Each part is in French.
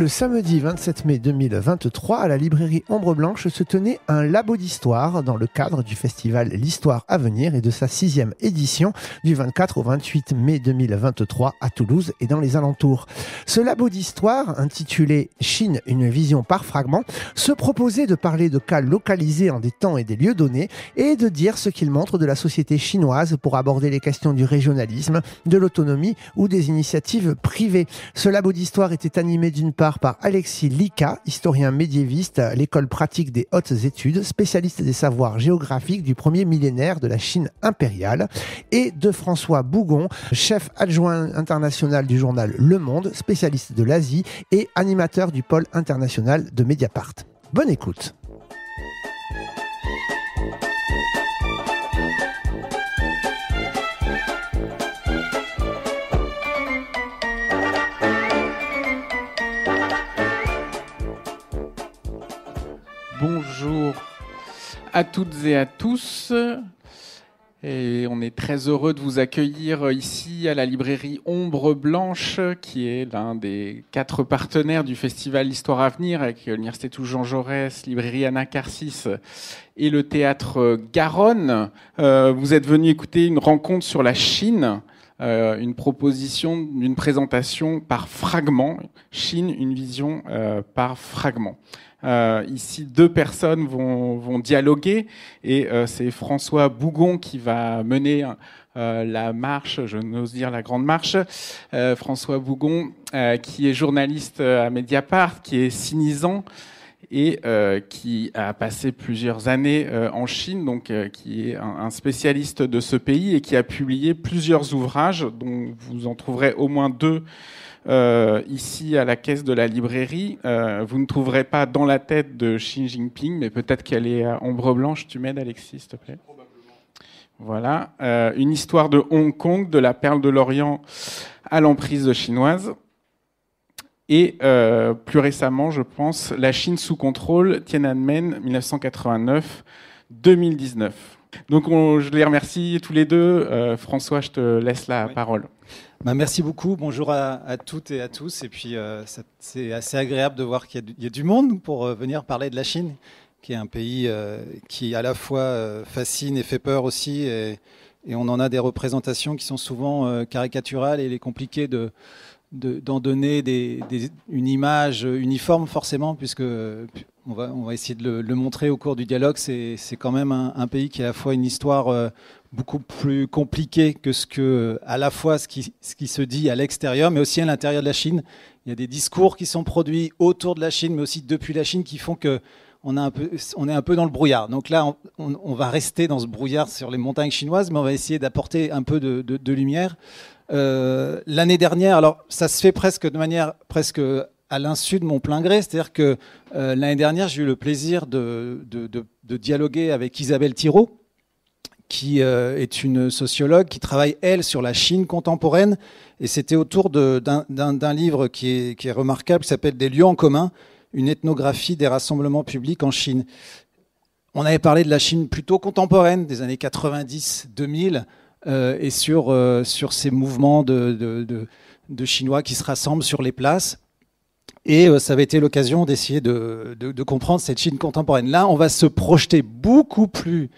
Le samedi 27 mai 2023, à la librairie Ombre Blanche se tenait un labo d'histoire dans le cadre du festival L'Histoire à venir et de sa 6e édition du 24 au 28 mai 2023 à Toulouse et dans les alentours. Ce labo d'histoire, intitulé « Chine, une vision par fragments », se proposait de parler de cas localisés en des temps et des lieux donnés et de dire ce qu'il montre de la société chinoise pour aborder les questions du régionalisme, de l'autonomie ou des initiatives privées. Ce labo d'histoire était animé d'une part par Alexis Lika, historien médiéviste à l'école pratique des hautes études, spécialiste des savoirs géographiques du premier millénaire de la Chine impériale, et de François Bougon, chef adjoint international du journal Le Monde, spécialiste de l'Asie et animateur du pôle international de Mediapart. Bonne écoute. Bonjour à toutes et à tous. Et on est très heureux de vous accueillir ici à la librairie Ombre Blanche, qui est l'un des 4 partenaires du festival L'Histoire à venir, avec l'Université Toulouse Jean Jaurès, librairie Anacarsis et le théâtre Garonne. Vous êtes venus écouter une rencontre sur la Chine, une proposition d'une présentation par fragments. Chine, une vision par fragments. Ici, 2 personnes vont dialoguer et c'est François Bougon qui va mener la marche, je n'ose dire la grande marche. François Bougon, qui est journaliste à Mediapart, qui est cynisant et qui a passé plusieurs années en Chine, donc qui est un spécialiste de ce pays et qui a publié plusieurs ouvrages, dont vous en trouverez au moins 2 ici à la caisse de la librairie. Vous ne trouverez pas Dans la tête de Xi Jinping, mais peut-être qu'elle est à Ombre Blanche. Tu m'aides, Alexis, s'il te plaît? Voilà. Une histoire de Hong Kong, de la perle de l'Orient à l'emprise chinoise. Et plus récemment, je pense, La Chine sous contrôle, Tiananmen, 1989-2019. Donc je les remercie tous les 2. François, je te laisse la parole. Merci beaucoup. Bonjour à toutes et à tous. Et puis, c'est assez agréable de voir qu'il y a du monde pour venir parler de la Chine, qui est un pays qui à la fois fascine et fait peur aussi. Et on en a des représentations qui sont souvent caricaturales et il est compliqué d'en donner une image uniforme forcément, puisque on va essayer de le montrer au cours du dialogue. C'est quand même un pays qui a à la fois une histoire beaucoup plus compliquée que à la fois ce qui se dit à l'extérieur, mais aussi à l'intérieur de la Chine. Il y a des discours qui sont produits autour de la Chine, mais aussi depuis la Chine, qui font que on est un peu dans le brouillard. Donc là, on va rester dans ce brouillard sur les montagnes chinoises, mais on va essayer d'apporter un peu de lumière. L'année dernière, alors ça se fait presque de manière presque à l'insu de mon plein gré, c'est-à-dire que l'année dernière, j'ai eu le plaisir de dialoguer avec Isabelle Thirault, qui est une sociologue qui travaille, elle, sur la Chine contemporaine. Et c'était autour d'un livre qui est remarquable, qui s'appelle « Des lieux en commun, une ethnographie des rassemblements publics en Chine ». On avait parlé de la Chine plutôt contemporaine, des années 90-2000, et sur ces mouvements de Chinois qui se rassemblent sur les places. Et ça avait été l'occasion d'essayer de comprendre cette Chine contemporaine. Là, on va se projeter beaucoup plus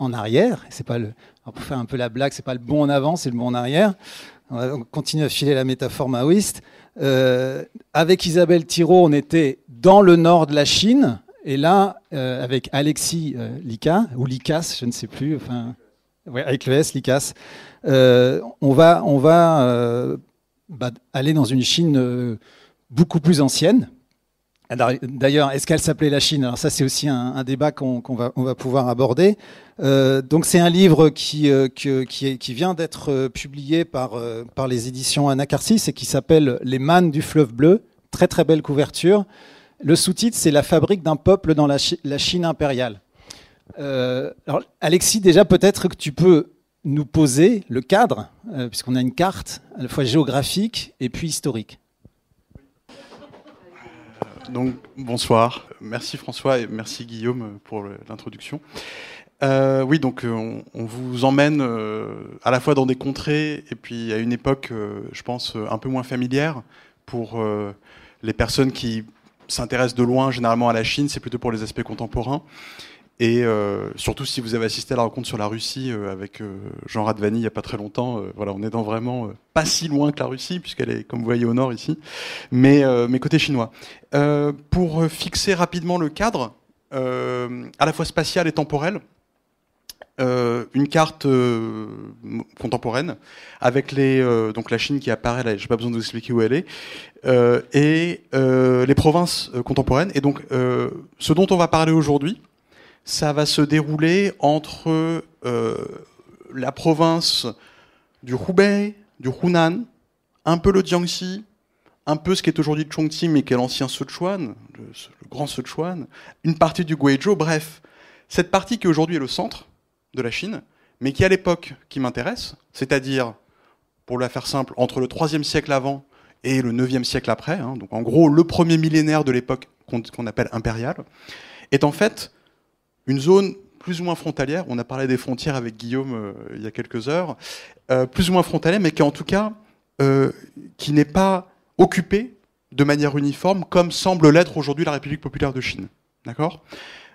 en arrière. C'est pas pour faire un peu la blague, c'est pas le bond en avant, c'est le bond en arrière. On va continuer à filer la métaphore maoïste. Avec Isabelle Thirault, on était dans le nord de la Chine. Et là, avec Alexis Lika, ou Likas, je ne sais plus, enfin, ouais, avec le S, Likas, on va aller dans une Chine beaucoup plus ancienne. D'ailleurs, est-ce qu'elle s'appelait la Chine? Alors ça, c'est aussi un débat qu'on va pouvoir aborder. Donc c'est un livre qui vient d'être publié par les éditions Anacarsis et qui s'appelle Les Mânes du fleuve bleu. Très très belle couverture. Le sous-titre, c'est La fabrique d'un peuple dans la Chine impériale. Alors Alexis, déjà peut-être que tu peux nous poser le cadre, puisqu'on a une carte à la fois géographique et puis historique. Donc bonsoir, merci François et merci Guillaume pour l'introduction. Oui, donc on vous emmène à la fois dans des contrées et puis à une époque, je pense, un peu moins familière pour les personnes qui s'intéressent de loin généralement à la Chine, c'est plutôt pour les aspects contemporains. Et surtout si vous avez assisté à la rencontre sur la Russie avec Jean Radvani il n'y a pas très longtemps, voilà, on est dans vraiment pas si loin que la Russie, puisqu'elle est, comme vous voyez, au nord ici, mais côté chinois. Pour fixer rapidement le cadre, à la fois spatial et temporel, une carte contemporaine avec donc la Chine qui apparaît là, j'ai pas besoin de vous expliquer où elle est, et les provinces contemporaines. Et donc ce dont on va parler aujourd'hui, ça va se dérouler entre la province du Hubei, du Hunan, un peu le Jiangxi, un peu ce qui est aujourd'hui le Chongqing mais qui est l'ancien Sichuan, le grand Sichuan, une partie du Guizhou, bref, cette partie qui aujourd'hui est le centre de la Chine, mais qui à l'époque qui m'intéresse, c'est-à-dire, pour la faire simple, entre le 3e siècle avant et le 9e siècle après, hein, donc en gros le premier millénaire de l'époque qu'on appelle impériale, est en fait une zone plus ou moins frontalière. On a parlé des frontières avec Guillaume il y a quelques heures, plus ou moins frontalière, mais qui en tout cas qui n'est pas occupée de manière uniforme, comme semble l'être aujourd'hui la République populaire de Chine. D'accord ?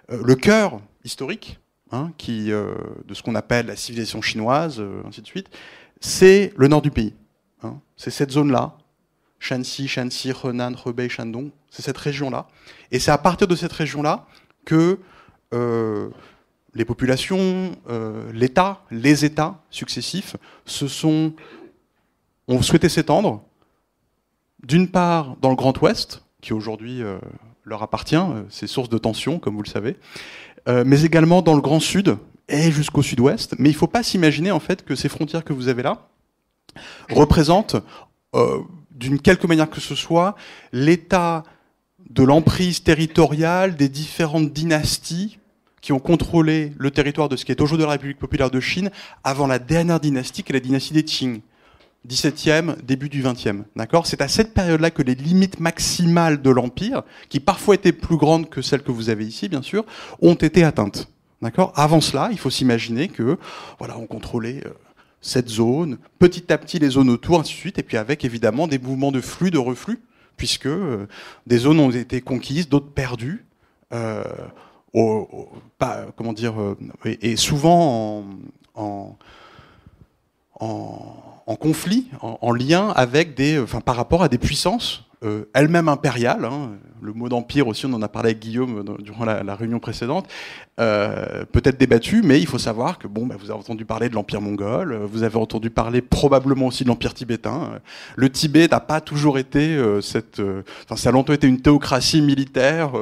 Le cœur historique, hein, de ce qu'on appelle la civilisation chinoise, ainsi de suite, c'est le nord du pays. Hein. C'est cette zone-là, Shanxi, Henan, Hebei, Shandong, c'est cette région-là. Et c'est à partir de cette région-là que les populations, l'État, les États successifs ont souhaité s'étendre, d'une part dans le Grand Ouest, qui aujourd'hui leur appartient, c'est source de tension, comme vous le savez, mais également dans le Grand Sud et jusqu'au Sud-Ouest. Mais il ne faut pas s'imaginer en fait que ces frontières que vous avez là représentent, d'une quelque manière que ce soit, l'état de l'emprise territoriale des différentes dynasties qui ont contrôlé le territoire de ce qui est aujourd'hui la République populaire de Chine avant la dernière dynastie, qui est la dynastie des Qing, 17e, début du 20e. D'accord ? C'est à cette période-là que les limites maximales de l'Empire, qui parfois étaient plus grandes que celles que vous avez ici, bien sûr, ont été atteintes. D'accord ? Avant cela, il faut s'imaginer que, voilà, on contrôlait cette zone, petit à petit les zones autour, ainsi de suite, et puis avec évidemment des mouvements de flux, de reflux, puisque des zones ont été conquises, d'autres perdues, et souvent en conflit, en lien avec par rapport à des puissances elles-mêmes impériales. Hein. Le mot d'empire aussi, on en a parlé avec Guillaume durant la réunion précédente, peut-être débattu, mais il faut savoir que vous avez entendu parler de l'empire mongol, vous avez entendu parler probablement aussi de l'empire tibétain. Le Tibet n'a pas toujours été ça a longtemps été une théocratie militaire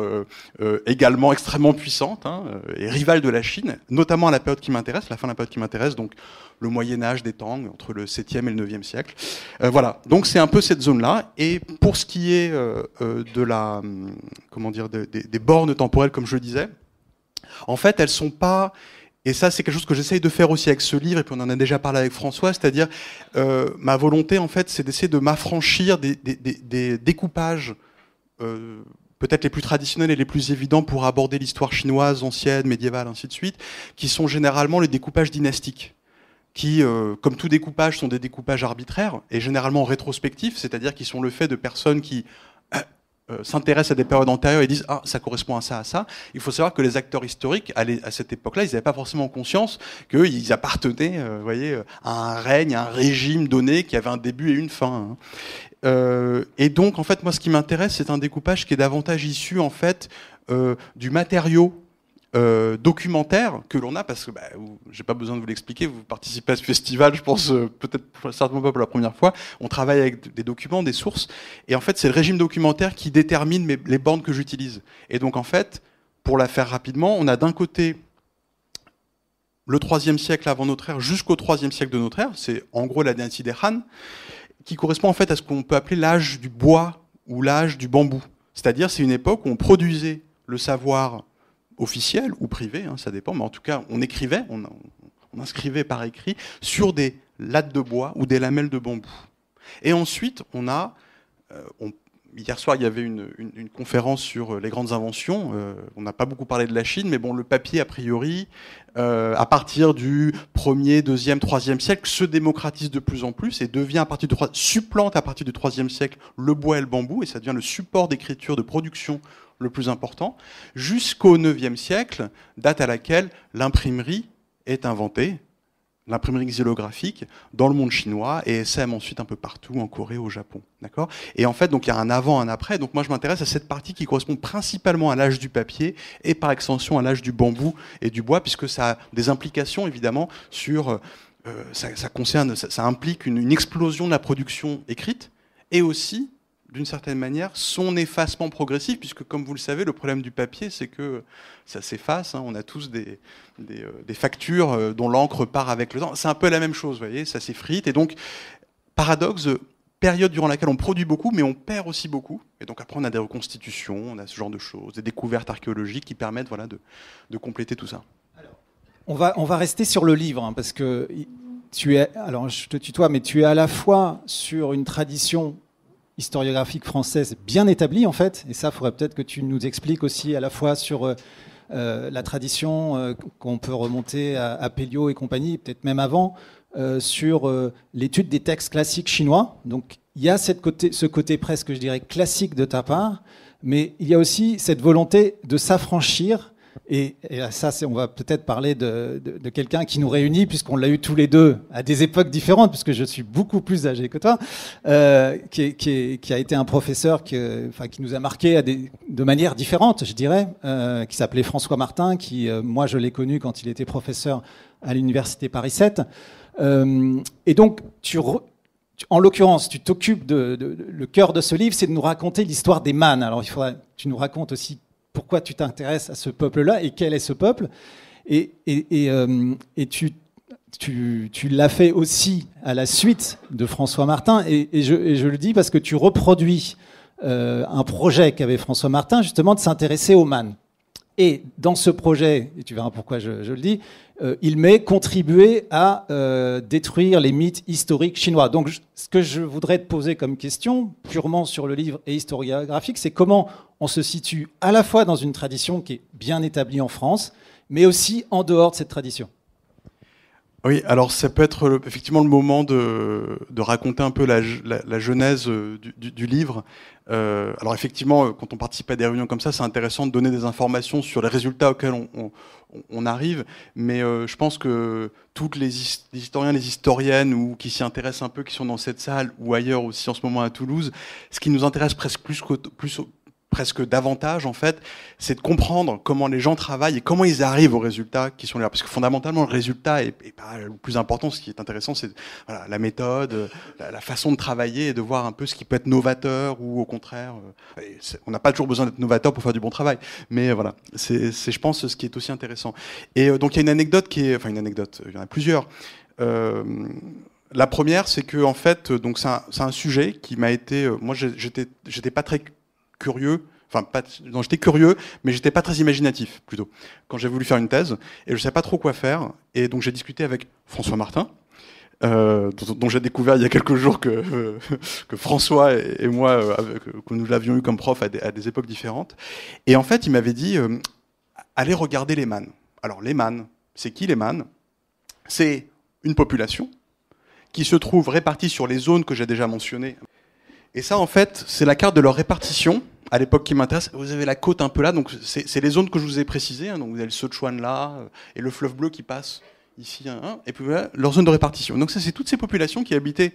également extrêmement puissante, hein, et rivale de la Chine, notamment à la période qui m'intéresse, la fin de la période qui m'intéresse, donc le Moyen-Âge des Tang, entre le 7e et le 9e siècle. Voilà, donc c'est un peu cette zone-là. Et pour ce qui est des bornes temporelles, comme je le disais, en fait, elles sont pas... Et ça, c'est quelque chose que j'essaye de faire aussi avec ce livre, et puis on en a déjà parlé avec François, c'est-à-dire ma volonté, en fait, c'est d'essayer de m'affranchir des découpages peut-être les plus traditionnels et les plus évidents pour aborder l'histoire chinoise, ancienne, médiévale, ainsi de suite, qui sont généralement les découpages dynastiques, qui, comme tout découpage, sont des découpages arbitraires et généralement rétrospectifs, c'est-à-dire qui sont le fait de personnes qui s'intéressent à des périodes antérieures et disent « Ah, ça correspond à ça, à ça ». Il faut savoir que les acteurs historiques, à cette époque-là, ils n'avaient pas forcément conscience qu'ils appartenaient à un règne, à un régime donné qui avait un début et une fin. Hein. Et donc, en fait, moi, ce qui m'intéresse, c'est un découpage qui est davantage issu, en fait, du matériau documentaire que l'on a, parce que j'ai pas besoin de vous l'expliquer, vous participez à ce festival, je pense peut-être certainement pas pour la première fois, on travaille avec des documents, des sources, et en fait c'est le régime documentaire qui détermine les bornes que j'utilise. Et donc en fait, pour la faire rapidement, on a d'un côté le 3e siècle avant notre ère jusqu'au 3e siècle de notre ère, c'est en gros la dynastie des Han, qui correspond en fait à ce qu'on peut appeler l'âge du bois ou l'âge du bambou. C'est-à-dire c'est une époque où on produisait le savoir officiel ou privé, hein, ça dépend, mais en tout cas, on écrivait, on inscrivait par écrit sur des lattes de bois ou des lamelles de bambou. Et ensuite, hier soir, il y avait une conférence sur les grandes inventions. On n'a pas beaucoup parlé de la Chine, mais bon, le papier, a priori, à partir du 1er, 2e, 3e siècle, se démocratise de plus en plus et devient supplante à partir du 3e siècle le bois et le bambou, et ça devient le support d'écriture, de production le plus important, jusqu'au 9e siècle, date à laquelle l'imprimerie est inventée, l'imprimerie xylographique, dans le monde chinois, et essaime ensuite un peu partout, en Corée, au Japon. D'accord ? Et en fait, donc, il y a un avant, un après. Donc moi, je m'intéresse à cette partie qui correspond principalement à l'âge du papier, et par extension à l'âge du bambou et du bois, puisque ça a des implications, évidemment, sur... ça implique une explosion de la production écrite, et aussi, d'une certaine manière, son effacement progressif, puisque, comme vous le savez, le problème du papier, c'est que ça s'efface. On a tous des factures dont l'encre part avec le temps. C'est un peu la même chose, vous voyez, ça s'effrite. Et donc, paradoxe, période durant laquelle on produit beaucoup, mais on perd aussi beaucoup. Et donc, après, on a des reconstitutions, on a ce genre de choses, des découvertes archéologiques qui permettent de compléter tout ça. Alors, on va rester sur le livre, parce que alors je te tutoie, mais tu es à la fois sur une tradition historiographique française bien établie, en fait, et ça, il faudrait peut-être que tu nous expliques aussi à la fois sur la tradition qu'on peut remonter à Pelliot et compagnie, peut-être même avant, sur l'étude des textes classiques chinois. Donc, il y a ce côté presque, je dirais, classique de ta part, mais il y a aussi cette volonté de s'affranchir. Et ça, on va peut-être parler de quelqu'un qui nous réunit, puisqu'on l'a eu tous les deux à des époques différentes, puisque je suis beaucoup plus âgé que toi, qui a été un professeur qui nous a marqué de manière différente, je dirais, qui s'appelait François Martin, qui, moi, je l'ai connu quand il était professeur à l'université Paris 7. Et donc, en l'occurrence, tu t'occupes le cœur de ce livre, c'est de nous raconter l'histoire des Man. Alors, il faudrait que tu nous racontes aussi pourquoi tu t'intéresses à ce peuple-là et quel est ce peuple. Et tu l'as fait aussi à la suite de François Martin. Et je le dis parce que tu reproduis un projet qu'avait François Martin, justement, de s'intéresser aux Man. Et dans ce projet, et tu verras pourquoi je le dis, il m'est contribué à détruire les mythes historiques chinois. Donc, ce que je voudrais te poser comme question, purement sur le livre et historiographique, c'est comment on se situe à la fois dans une tradition qui est bien établie en France, mais aussi en dehors de cette tradition. Oui, alors ça peut être effectivement le moment de raconter un peu la genèse du livre. Alors effectivement, quand on participe à des réunions comme ça, c'est intéressant de donner des informations sur les résultats auxquels on arrive, mais je pense que toutes les historiens, les historiennes, ou qui s'y intéressent un peu, qui sont dans cette salle, ou ailleurs aussi en ce moment à Toulouse, ce qui nous intéresse presque davantage, en fait, c'est de comprendre comment les gens travaillent et comment ils arrivent aux résultats qui sont là. Parce que fondamentalement, le résultat est pas le plus important. Ce qui est intéressant, c'est la méthode, la façon de travailler et de voir un peu ce qui peut être novateur ou au contraire. On n'a pas toujours besoin d'être novateur pour faire du bon travail. Mais voilà, c'est je pense, ce qui est aussi intéressant. Et donc, il y a une anecdote il y en a plusieurs. La première, c'est que, en fait, donc c'est un sujet qui m'a été... moi, j'étais pas très curieux, j'étais curieux, mais j'étais pas très imaginatif, plutôt, quand j'ai voulu faire une thèse, et je savais pas trop quoi faire, et donc j'ai discuté avec François Martin, dont j'ai découvert il y a quelques jours que François et moi, que nous l'avions eu comme prof à des époques différentes, et en fait, il m'avait dit, allez regarder les Man. Alors, les Man, c'est qui les Man ? C'est une population qui se trouve répartie sur les zones que j'ai déjà mentionnées. Et ça, en fait, c'est la carte de leur répartition, à l'époque qui m'intéresse. Vous avez la côte un peu là, donc c'est les zones que je vous ai précisées. Donc vous avez le Sichuan là, et le fleuve bleu qui passe ici, et puis voilà, leur zone de répartition. Donc ça, c'est toutes ces populations qui étaient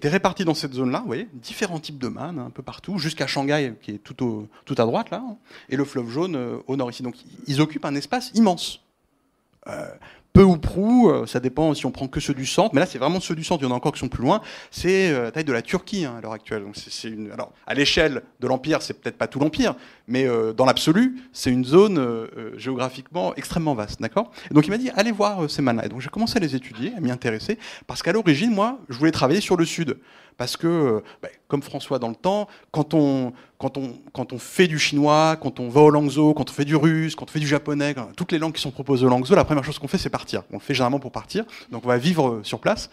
réparties dans cette zone-là, vous voyez, différents types de Man, un peu partout, jusqu'à Shanghai, qui est tout à droite, là, et le fleuve jaune au nord ici. Donc ils occupent un espace immense. Peu ou prou, ça dépend si on prend que ceux du centre, mais là c'est vraiment ceux du centre, il y en a encore qui sont plus loin, c'est la taille de la Turquie à l'heure actuelle. Donc alors, à l'échelle de l'Empire, c'est peut-être pas tout l'Empire, mais dans l'absolu, c'est une zone géographiquement extrêmement vaste, d'accord ? Donc il m'a dit, allez voir ces Man-là. Et donc j'ai commencé à les étudier, à m'y intéresser, parce qu'à l'origine, moi, je voulais travailler sur le sud. Parce que, comme François dans le temps, quand on fait du chinois, quand on va au Langzhou, quand on fait du russe, quand on fait du japonais, toutes les langues qui sont proposées au Langzhou, la première chose qu'on fait, c'est partir. On le fait généralement pour partir, donc on va vivre sur place.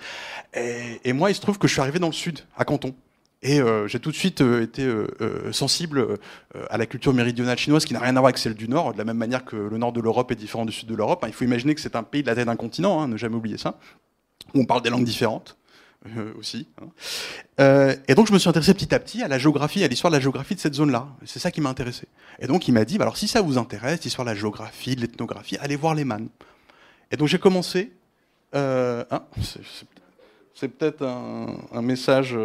Et moi, il se trouve que je suis arrivé dans le sud, à Canton. Et j'ai tout de suite été sensible à la culture méridionale chinoise qui n'a rien à voir avec celle du Nord, de la même manière que le Nord de l'Europe est différent du Sud de l'Europe. Il faut imaginer que c'est un pays de la taille d'un continent, ne jamais oublier ça, où on parle des langues différentes aussi. Et donc je me suis intéressé petit à petit à la géographie, à l'histoire de la géographie de cette zone-là. C'est ça qui m'a intéressé. Et donc il m'a dit, alors si ça vous intéresse, l'histoire de la géographie, de l'ethnographie, allez voir les Man. Et donc j'ai commencé... c'est peut-être un message...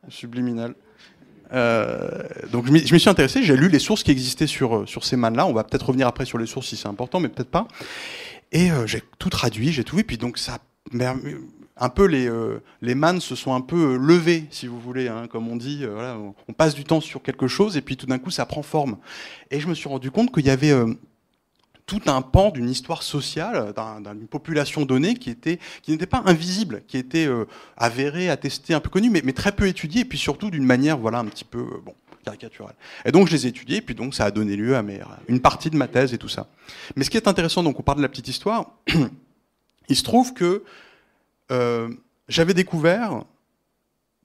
subliminal. Donc je m'y suis intéressé, j'ai lu les sources qui existaient sur ces mannes-là. On va peut-être revenir après sur les sources si c'est important, mais peut-être pas. Et j'ai tout traduit, j'ai tout vu. Puis donc ça, un peu les mannes se sont un peu levés, si vous voulez, hein, comme on dit. Voilà, on passe du temps sur quelque chose et puis tout d'un coup ça prend forme. Et je me suis rendu compte qu'il y avait tout un pan d'une histoire sociale, d'une population donnée qui n'était pas invisible, qui était avérée, attestée, un peu connue, mais très peu étudiée, et puis surtout d'une manière un petit peu caricaturale. Et donc je les ai étudiés, et puis donc ça a donné lieu à une partie de ma thèse et tout ça. Mais ce qui est intéressant, donc on parle de la petite histoire, il se trouve que j'avais découvert,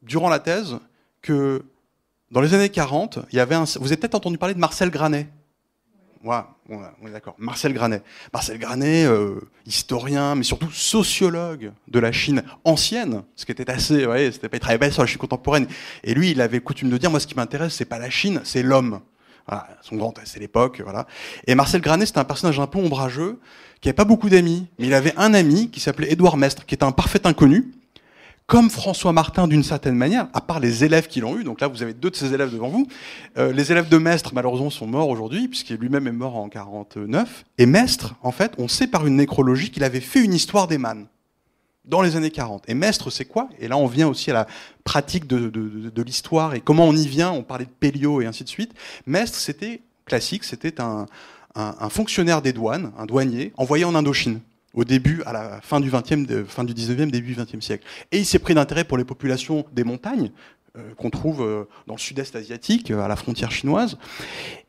durant la thèse, que dans les années 40, il y avait vous avez peut-être entendu parler de Marcel Granet. Ouais, on est d'accord. Marcel Granet. Marcel Granet, historien, mais surtout sociologue de la Chine ancienne, ce qui était assez, c'était pas très belle sur la Chine contemporaine. Et lui, il avait coutume de dire, moi, ce qui m'intéresse, c'est pas la Chine, c'est l'homme. Voilà, son grand, c'est l'époque, voilà. Et Marcel Granet, c'était un personnage un peu ombrageux, qui avait pas beaucoup d'amis, mais il avait un ami qui s'appelait Édouard Mestre, qui était un parfait inconnu, comme François Martin d'une certaine manière, à part les élèves qui l'ont eu, donc là vous avez deux de ses élèves devant vous, les élèves de Mestre malheureusement sont morts aujourd'hui, puisqu'il lui-même est mort en 49, et Mestre, en fait, on sait par une nécrologie qu'il avait fait une histoire des mannes, dans les années 40. Et Mestre, c'est quoi? Et là on vient aussi à la pratique de l'histoire, et comment on y vient, on parlait de Péliot et ainsi de suite. Mestre, c'était classique, c'était un fonctionnaire des douanes, un douanier, envoyé en Indochine. Au début, à la fin du 19e, début du 20e siècle. Et il s'est pris d'intérêt pour les populations des montagnes, qu'on trouve dans le sud-est asiatique, à la frontière chinoise.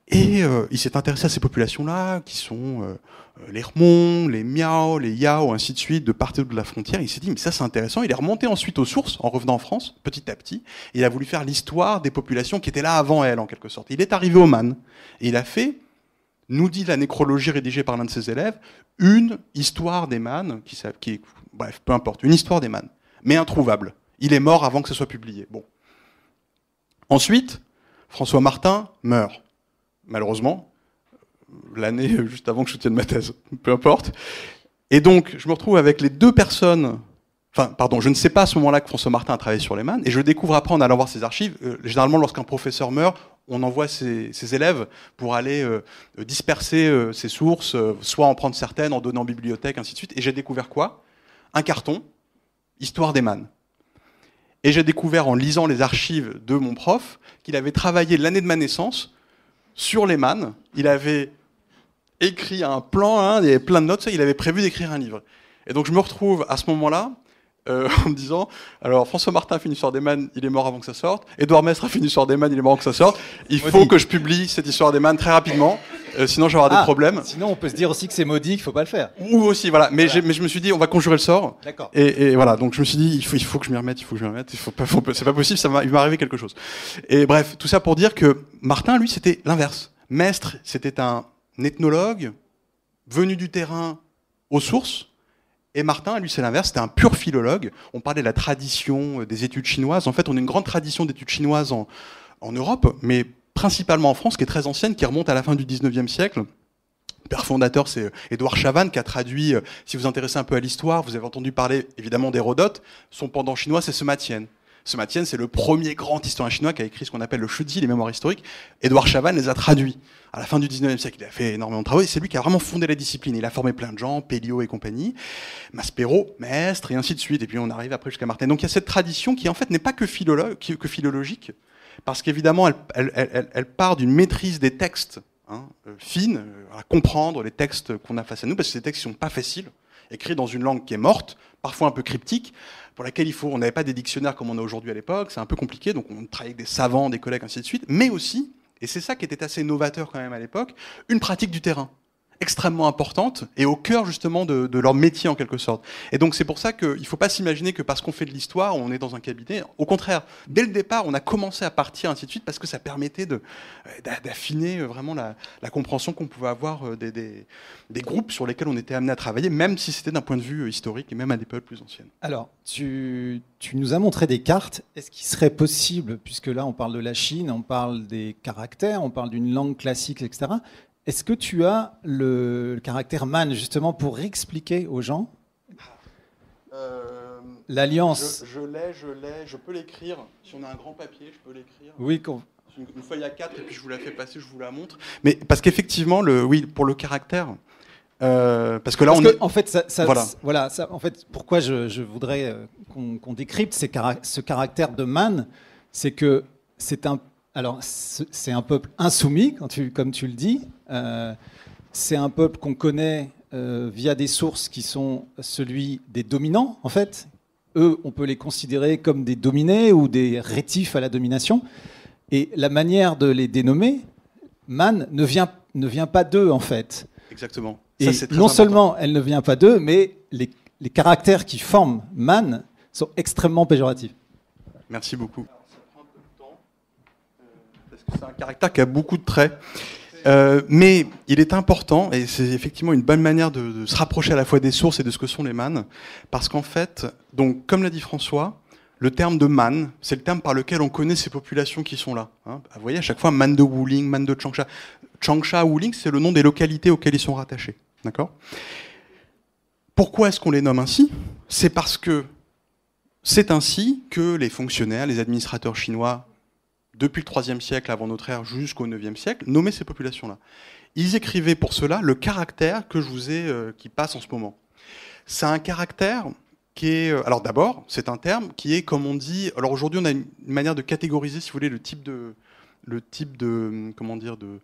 Et il s'est intéressé à ces populations-là, qui sont les Hmong, les Miao, les Yao, ainsi de suite, de partout de la frontière. Il s'est dit, mais ça c'est intéressant. Il est remonté ensuite aux sources, en revenant en France, petit à petit. Et il a voulu faire l'histoire des populations qui étaient là avant elle, en quelque sorte. Il est arrivé au Man. Et il a fait, nous dit la nécrologie rédigée par l'un de ses élèves, une histoire des Man, bref, peu importe, une histoire des Man, mais introuvable. Il est mort avant que ce soit publié. Bon. Ensuite, François Martin meurt, malheureusement, l'année juste avant que je tienne ma thèse, peu importe. Et donc, je me retrouve avec les deux personnes... Enfin, pardon, je ne sais pas à ce moment-là que François Martin a travaillé sur les Man, et je découvre après en allant voir ses archives. Généralement, lorsqu'un professeur meurt, on envoie ses élèves pour aller disperser ses sources, soit en prendre certaines, en donner en bibliothèque, ainsi de suite. Et j'ai découvert quoi? Un carton, Histoire des Man. Et j'ai découvert en lisant les archives de mon prof qu'il avait travaillé l'année de ma naissance sur les Man. Il avait écrit un plan, il y avait plein de notes, il avait prévu d'écrire un livre. Et donc je me retrouve à ce moment-là en me disant, alors François Martin a fait une histoire des Man, il est mort avant que ça sorte. Édouard Mestre a fait une histoire des Man, il est mort avant que ça sorte. Il faut que je publie cette histoire des Man très rapidement, sinon je vais avoir des problèmes. Sinon on peut se dire aussi que c'est maudit, qu'il ne faut pas le faire. Ou aussi, voilà. Mais je me suis dit, on va conjurer le sort. D'accord. Et voilà, donc je me suis dit, il faut que je m'y remette, c'est pas possible, il va arriver quelque chose. Et bref, tout ça pour dire que Martin, lui, c'était l'inverse. Mestre, c'était un ethnologue venu du terrain aux sources. Et Martin, lui, c'est l'inverse, c'était un pur philologue. On parlait de la tradition des études chinoises. En fait, on a une grande tradition d'études chinoises en Europe, mais principalement en France, qui est très ancienne, qui remonte à la fin du 19e siècle. Le père fondateur, c'est Édouard Chavannes, qui a traduit, si vous vous intéressez un peu à l'histoire, vous avez entendu parler évidemment d'Hérodote. Son pendant chinois, c'est Sima Qian. Sima Qian, c'est le premier grand historien chinois qui a écrit ce qu'on appelle le Shudi, les mémoires historiques. Édouard Chavannes les a traduits à la fin du 19e siècle. Il a fait énormément de travaux et c'est lui qui a vraiment fondé la discipline. Il a formé plein de gens, Péliot et compagnie, Maspero, Mestre et ainsi de suite. Et puis on arrive après jusqu'à Martin. Donc il y a cette tradition qui en fait n'est pas que philologique, parce qu'évidemment elle part d'une maîtrise des textes fine, à comprendre les textes qu'on a face à nous, parce que ces textes ne sont pas faciles, écrits dans une langue qui est morte, parfois un peu cryptique, pour laquelle on n'avait pas des dictionnaires comme on a aujourd'hui à l'époque, c'est un peu compliqué, donc on travaille avec des savants, des collègues, ainsi de suite, mais aussi, et c'est ça qui était assez novateur quand même à l'époque, une pratique du terrain. extrêmement importante et au cœur justement de leur métier en quelque sorte. Et donc c'est pour ça qu'il ne faut pas s'imaginer que parce qu'on fait de l'histoire, on est dans un cabinet. Au contraire, dès le départ, on a commencé à partir ainsi de suite parce que ça permettait d'affiner vraiment la compréhension qu'on pouvait avoir des groupes sur lesquels on était amené à travailler, même si c'était d'un point de vue historique et même à des périodes plus anciennes. Alors, tu nous as montré des cartes. Est-ce qu'il serait possible, puisque là on parle de la Chine, on parle des caractères, on parle d'une langue classique, etc. Est-ce que tu as le caractère Man, justement, pour expliquer aux gens l'alliance? Je l'ai, je peux l'écrire. Si on a un grand papier, je peux l'écrire. Oui, une feuille A4, et puis je vous la fais passer, je vous la montre. Mais parce qu'effectivement, pour le caractère, parce que là, en fait, en fait, pourquoi je voudrais qu'on décrypte ce caractère de Man, c'est que c'est un peuple insoumis, comme tu le dis. C'est un peuple qu'on connaît via des sources qui sont celui des dominants, en fait. Eux, on peut les considérer comme des dominés ou des rétifs à la domination. Et la manière de les dénommer, Man, ne vient pas d'eux, en fait. Exactement. Et ça, non seulement elle ne vient pas d'eux, mais les caractères qui forment Man sont extrêmement péjoratifs. Merci beaucoup. Ça prend un peu de temps, parce que c'est un caractère qui a beaucoup de traits. Mais il est important, et c'est effectivement une bonne manière de se rapprocher à la fois des sources et de ce que sont les Man, parce qu'en fait, donc, comme l'a dit François, le terme de Man, c'est le terme par lequel on connaît ces populations qui sont là. Hein. Vous voyez, à chaque fois, Man de Wuling, Man de Changsha. Changsha, Wuling, c'est le nom des localités auxquelles ils sont rattachés. D'accord ? Pourquoi est-ce qu'on les nomme ainsi ? C'est parce que c'est ainsi que les fonctionnaires, les administrateurs chinois, depuis le IIIe siècle avant notre ère jusqu'au IXe siècle, nommaient ces populations-là. Ils écrivaient pour cela le caractère que je vous ai, qui passe en ce moment. C'est un caractère qui est... alors d'abord, c'est un terme qui est, comme on dit... Alors aujourd'hui, on a une manière de catégoriser, si vous voulez, le type de comment dire, de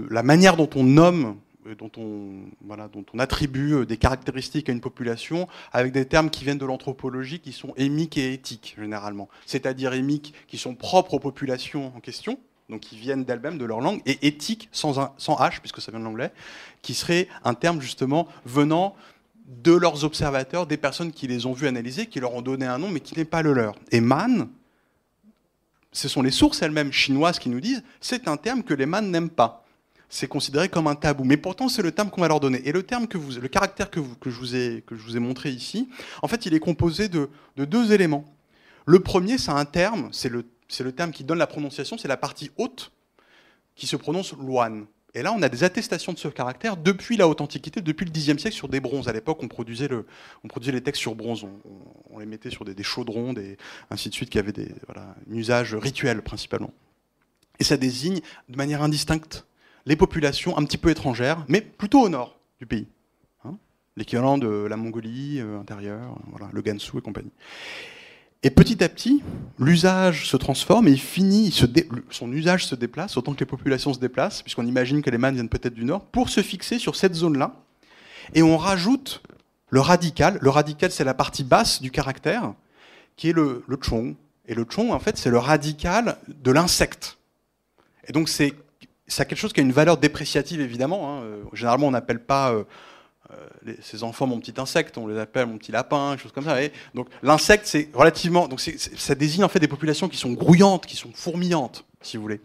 la manière dont on nomme, dont on attribue des caractéristiques à une population avec des termes qui viennent de l'anthropologie qui sont émiques et éthiques, généralement. C'est-à-dire émiques qui sont propres aux populations en question, donc qui viennent d'elles-mêmes, de leur langue, et éthiques sans H, puisque ça vient de l'anglais, qui serait un terme justement venant de leurs observateurs, des personnes qui les ont vus analyser, qui leur ont donné un nom, mais qui n'est pas le leur. Et Man, ce sont les sources elles-mêmes chinoises qui nous disent, c'est un terme que les Man n'aiment pas. C'est considéré comme un tabou. Mais pourtant, c'est le terme qu'on va leur donner. Et le caractère que je vous ai montré ici, en fait, il est composé de deux éléments. Le premier, c'est un terme, c'est le terme qui donne la prononciation, c'est la partie haute, qui se prononce Luan. Et là, on a des attestations de ce caractère depuis la Haute Antiquité, depuis le Xe siècle, sur des bronzes. À l'époque, on produisait les textes sur bronze. On les mettait sur des chaudrons, ainsi de suite, qui avaient un usage rituel, principalement. Et ça désigne, de manière indistincte, les populations un petit peu étrangères, mais plutôt au nord du pays. Hein, l'équivalent de la Mongolie intérieure, le Gansu et compagnie. Et petit à petit, l'usage se transforme et son usage se déplace autant que les populations se déplacent, puisqu'on imagine que les Man viennent peut-être du nord, pour se fixer sur cette zone-là. Et on rajoute le radical. Le radical, c'est la partie basse du caractère, qui est le chong. Et le chong, en fait, c'est le radical de l'insecte. Et donc, c'est quelque chose qui a une valeur dépréciative, évidemment. Hein. Généralement, on n'appelle pas ces enfants mon petit insecte, on les appelle mon petit lapin, des choses comme ça. Et donc, l'insecte, c'est relativement... Donc, ça désigne en fait des populations qui sont grouillantes, qui sont fourmillantes, si vous voulez.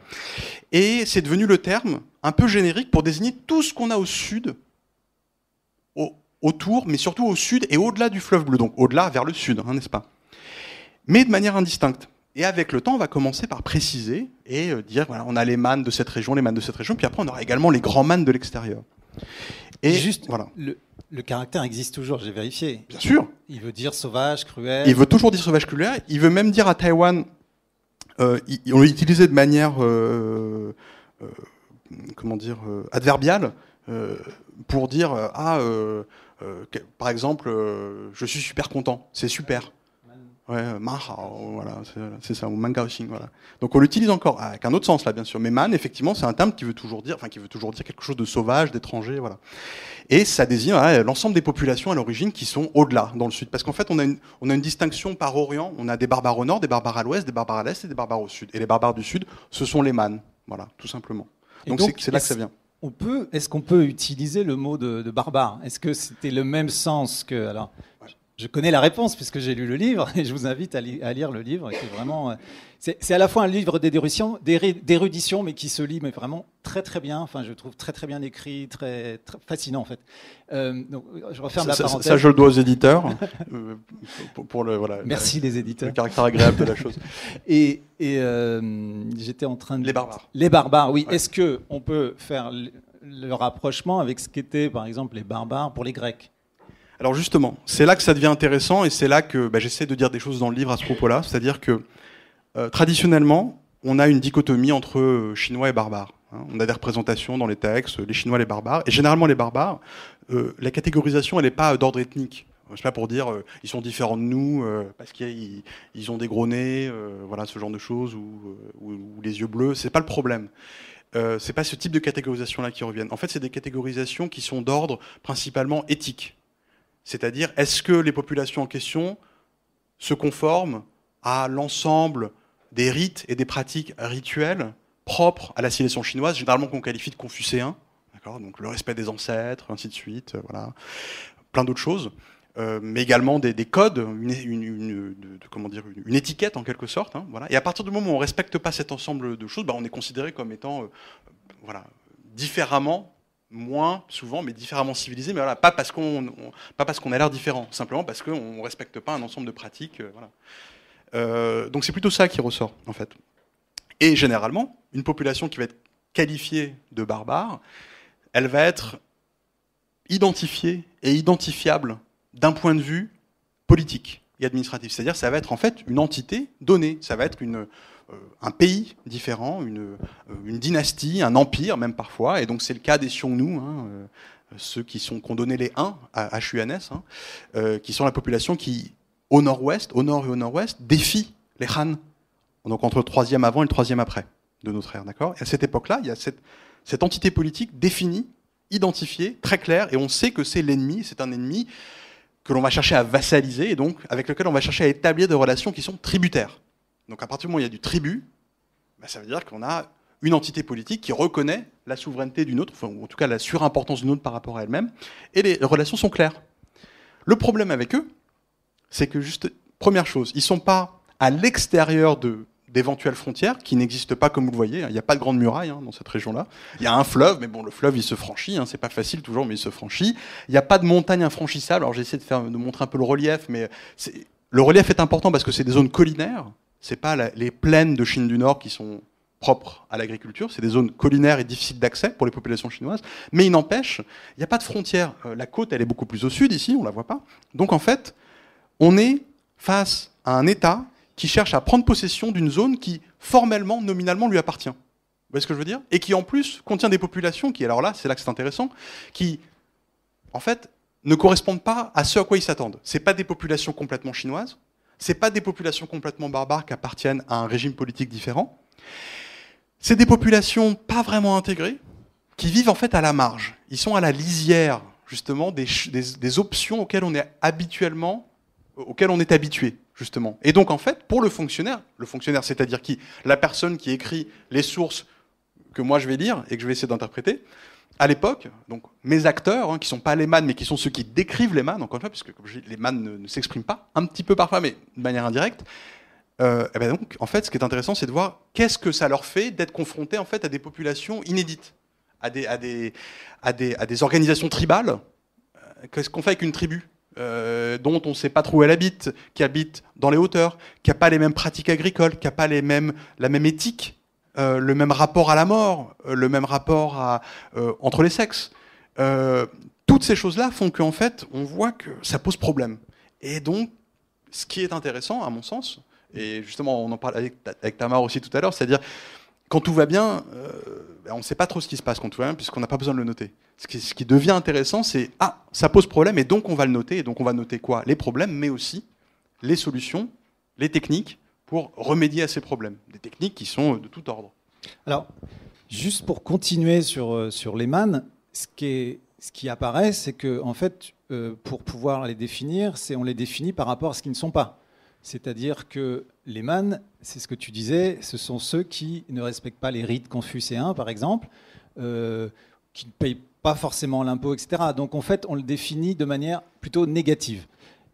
Et c'est devenu le terme un peu générique pour désigner tout ce qu'on a au sud, autour, mais surtout au sud et au-delà du fleuve bleu. Donc, au-delà, vers le sud, hein, n'est-ce pas ? Mais de manière indistincte. Et avec le temps, on va commencer par préciser et dire, voilà, on a les Man de cette région, les Man de cette région, puis après on aura également les grands Man de l'extérieur. Et juste, voilà. Le caractère existe toujours, j'ai vérifié. Bien sûr. Il veut dire sauvage, cruel. Il veut toujours dire sauvage, cruel. Il veut même dire à Taïwan, on l'utilisait de manière, adverbiale, pour dire, par exemple, je suis super content, c'est super. Ouais, Mahao, voilà, c'est ça, ou Mangaoxing, voilà. Donc on l'utilise encore, avec un autre sens là, bien sûr. Mais Man, effectivement, c'est un terme qui veut toujours dire quelque chose de sauvage, d'étranger, voilà. Et ça désigne l'ensemble des populations à l'origine qui sont au-delà, dans le sud. Parce qu'en fait, on a une distinction par Orient. On a des barbares au nord, des barbares à l'ouest, des barbares à l'est et des barbares au sud. Et les barbares du sud, ce sont les Man, voilà, tout simplement. Donc c'est là que ça vient. est-ce qu'on peut utiliser le mot de barbare? Est-ce que c'était le même sens que... Alors, je connais la réponse puisque j'ai lu le livre et je vous invite à lire le livre qui est vraiment... C'est à la fois un livre d'érudition, mais qui se lit mais vraiment très très bien. Enfin, je trouve très très bien écrit, très, très fascinant en fait. Donc, je referme la parenthèse. Ça, je le dois aux éditeurs pour le voilà. Merci les éditeurs. Le caractère agréable de la chose. Et j'étais en train de... Les barbares. Les barbares, oui. Ouais. Est-ce que on peut faire le rapprochement avec ce qu'étaient par exemple les barbares pour les Grecs? Alors justement, c'est là que ça devient intéressant et c'est là que j'essaie de dire des choses dans le livre à ce propos-là. C'est-à-dire que traditionnellement, on a une dichotomie entre Chinois et barbares. Hein. On a des représentations dans les textes, les Chinois, les barbares. Et généralement, les barbares, la catégorisation, elle n'est pas d'ordre ethnique. C'est pas pour dire ils sont différents de nous parce qu'ils ont des gros nez, voilà, ce genre de choses, ou les yeux bleus. C'est pas le problème. C'est pas ce type de catégorisation-là qui reviennent. En fait, c'est des catégorisations qui sont d'ordre principalement éthique. C'est-à-dire, est-ce que les populations en question se conforment à l'ensemble des rites et des pratiques rituelles propres à la civilisation chinoise, généralement qu'on qualifie de confucéens, d'accord, donc le respect des ancêtres, ainsi de suite, voilà, plein d'autres choses, mais également des codes, une étiquette en quelque sorte, hein, voilà. Et à partir du moment où on ne respecte pas cet ensemble de choses, on est considéré comme étant voilà, différemment, moins souvent, mais différemment civilisé, mais voilà, pas parce qu'on a l'air différent, simplement parce qu'on ne respecte pas un ensemble de pratiques, voilà. Donc c'est plutôt ça qui ressort, en fait. Et généralement, une population qui va être qualifiée de barbare, elle va être identifiée et identifiable d'un point de vue politique et administratif. C'est-à-dire ça va être en fait une entité donnée, ça va être un pays différent, une dynastie, un empire même parfois, et donc c'est le cas des Xiongnu, hein, ceux qui ont donné les Huns, H-U-N-S, hein, qui sont la population qui, au nord-ouest, au nord et au nord-ouest, défie les Han, donc entre le 3e avant et le 3e après de notre ère, d'accord ? Et à cette époque-là, il y a cette entité politique définie, identifiée, très claire, et on sait que c'est l'ennemi, c'est un ennemi que l'on va chercher à vassaliser, et donc avec lequel on va chercher à établir des relations qui sont tributaires. Donc à partir du moment où il y a du tribut, ça veut dire qu'on a une entité politique qui reconnaît la souveraineté d'une autre, ou en tout cas la surimportance d'une autre par rapport à elle-même, et les relations sont claires. Le problème avec eux, c'est que juste, première chose, ils ne sont pas à l'extérieur d'éventuelles frontières qui n'existent pas comme vous le voyez. Il n'y a pas de grande muraille dans cette région-là. Il y a un fleuve, mais bon, le fleuve, il se franchit. C'est pas facile toujours, mais il se franchit. Il n'y a pas de montagne infranchissable. Alors j'ai essayé de montrer un peu le relief, mais le relief est important parce que c'est des zones collinaires. C'est pas les plaines de Chine du Nord qui sont propres à l'agriculture. C'est des zones collinaires et difficiles d'accès pour les populations chinoises. Mais il n'empêche, il n'y a pas de frontière. La côte, elle est beaucoup plus au sud ici, on la voit pas. Donc en fait, on est face à un État qui cherche à prendre possession d'une zone qui, formellement, nominalement, lui appartient. Vous voyez ce que je veux dire ? Et qui, en plus, contient des populations qui, alors là, c'est là que c'est intéressant, qui, en fait, ne correspondent pas à ce à quoi ils s'attendent. C'est pas des populations complètement chinoises, c'est pas des populations complètement barbares qui appartiennent à un régime politique différent. C'est des populations pas vraiment intégrées, qui vivent en fait à la marge. Ils sont à la lisière, justement, des options auxquelles on est habitué, justement. Et donc, en fait, pour le fonctionnaire, c'est-à-dire la personne qui écrit les sources que moi je vais lire et que je vais essayer d'interpréter, à l'époque, donc mes acteurs, qui ne sont pas les man, mais qui sont ceux qui décrivent les man, encore une fois, puisque comme je dis, les man ne s'expriment pas, un petit peu parfois, mais de manière indirecte, donc, en fait, ce qui est intéressant, c'est de voir qu'est-ce que ça leur fait d'être confrontés, en fait, à des populations inédites, à des organisations tribales. Qu'est-ce qu'on fait avec une tribu dont on ne sait pas trop où elle habite, qui habite dans les hauteurs, qui n'a pas les mêmes pratiques agricoles, qui n'a pas la même éthique, le même rapport à la mort, le même rapport entre les sexes. Toutes ces choses-là font qu'en fait, on voit que ça pose problème. Et donc, ce qui est intéressant, à mon sens, et justement, on en parle avec Tamar aussi tout à l'heure, c'est-à-dire, quand tout va bien, on ne sait pas trop ce qui se passe quand tout va bien, puisqu'on n'a pas besoin de le noter. Ce qui devient intéressant, c'est ça pose problème, et donc on va le noter. Et donc on va noter quoi ? Les problèmes, mais aussi les solutions, les techniques pour remédier à ces problèmes. Des techniques qui sont de tout ordre. Alors, juste pour continuer sur les man, ce qui apparaît, c'est que en fait, pour pouvoir les définir, on les définit par rapport à ce qu'ils ne sont pas. C'est-à-dire que les man, c'est ce que tu disais, ce sont ceux qui ne respectent pas les rites confucéens, par exemple. qui ne payent pas forcément l'impôt, etc. Donc en fait, on le définit de manière plutôt négative.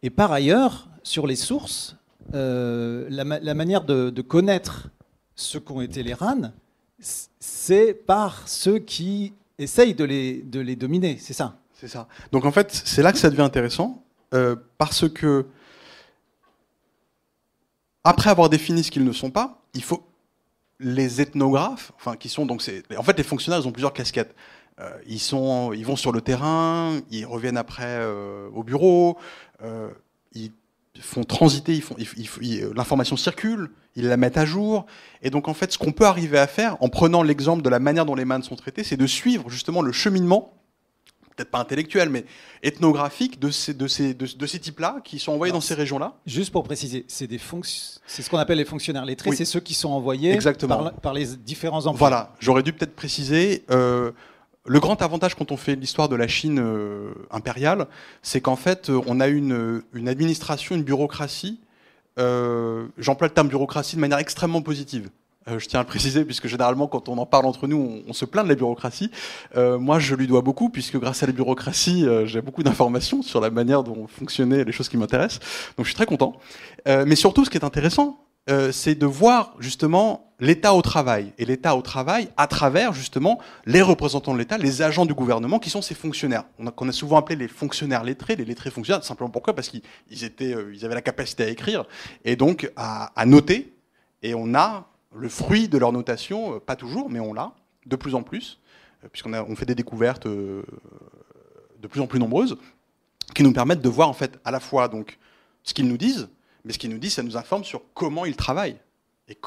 Et par ailleurs, sur les sources, la manière de connaître ce qu'ont été les RAN, c'est par ceux qui essayent de les dominer, c'est ça? C'est ça. Donc en fait, c'est là que ça devient intéressant, parce que après avoir défini ce qu'ils ne sont pas, il faut les ethnographes, enfin qui sont donc en fait les fonctionnaires, ils ont plusieurs casquettes. Ils vont sur le terrain, ils reviennent après au bureau, ils font transiter, l'information circule, ils la mettent à jour. Et donc en fait, ce qu'on peut arriver à faire, en prenant l'exemple de la manière dont les MAN sont traités, c'est de suivre justement le cheminement, peut-être pas intellectuel, mais ethnographique de ces types-là qui sont envoyés dans ces régions-là. Juste pour préciser, c'est ce qu'on appelle les fonctionnaires lettrés, Oui. c'est ceux qui sont envoyés par les différents emplois. Voilà, j'aurais dû peut-être préciser. Le grand avantage quand on fait l'histoire de la Chine impériale, c'est qu'en fait, on a une administration, une bureaucratie. J'emploie le terme bureaucratie de manière extrêmement positive. Je tiens à le préciser, puisque généralement, quand on en parle entre nous, on se plaint de la bureaucratie. Moi, je lui dois beaucoup, puisque grâce à la bureaucratie, j'ai beaucoup d'informations sur la manière dont fonctionnaient les choses qui m'intéressent. Donc, je suis très content. Mais surtout, ce qui est intéressant, c'est de voir justement l'État au travail. Et l'État au travail à travers justement les représentants de l'État, les agents du gouvernement qui sont ces fonctionnaires. Qu'on a souvent appelé les fonctionnaires lettrés, les lettrés fonctionnaires, simplement pourquoi? Parce qu'ils avaient la capacité à écrire et donc à noter. Et on a le fruit de leur notation, pas toujours, mais on l'a de plus en plus, puisqu'on fait des découvertes de plus en plus nombreuses, qui nous permettent de voir en fait à la fois donc ce qu'ils nous disent, mais ce qu'ils nous disent, ça nous informe sur comment ils travaillent et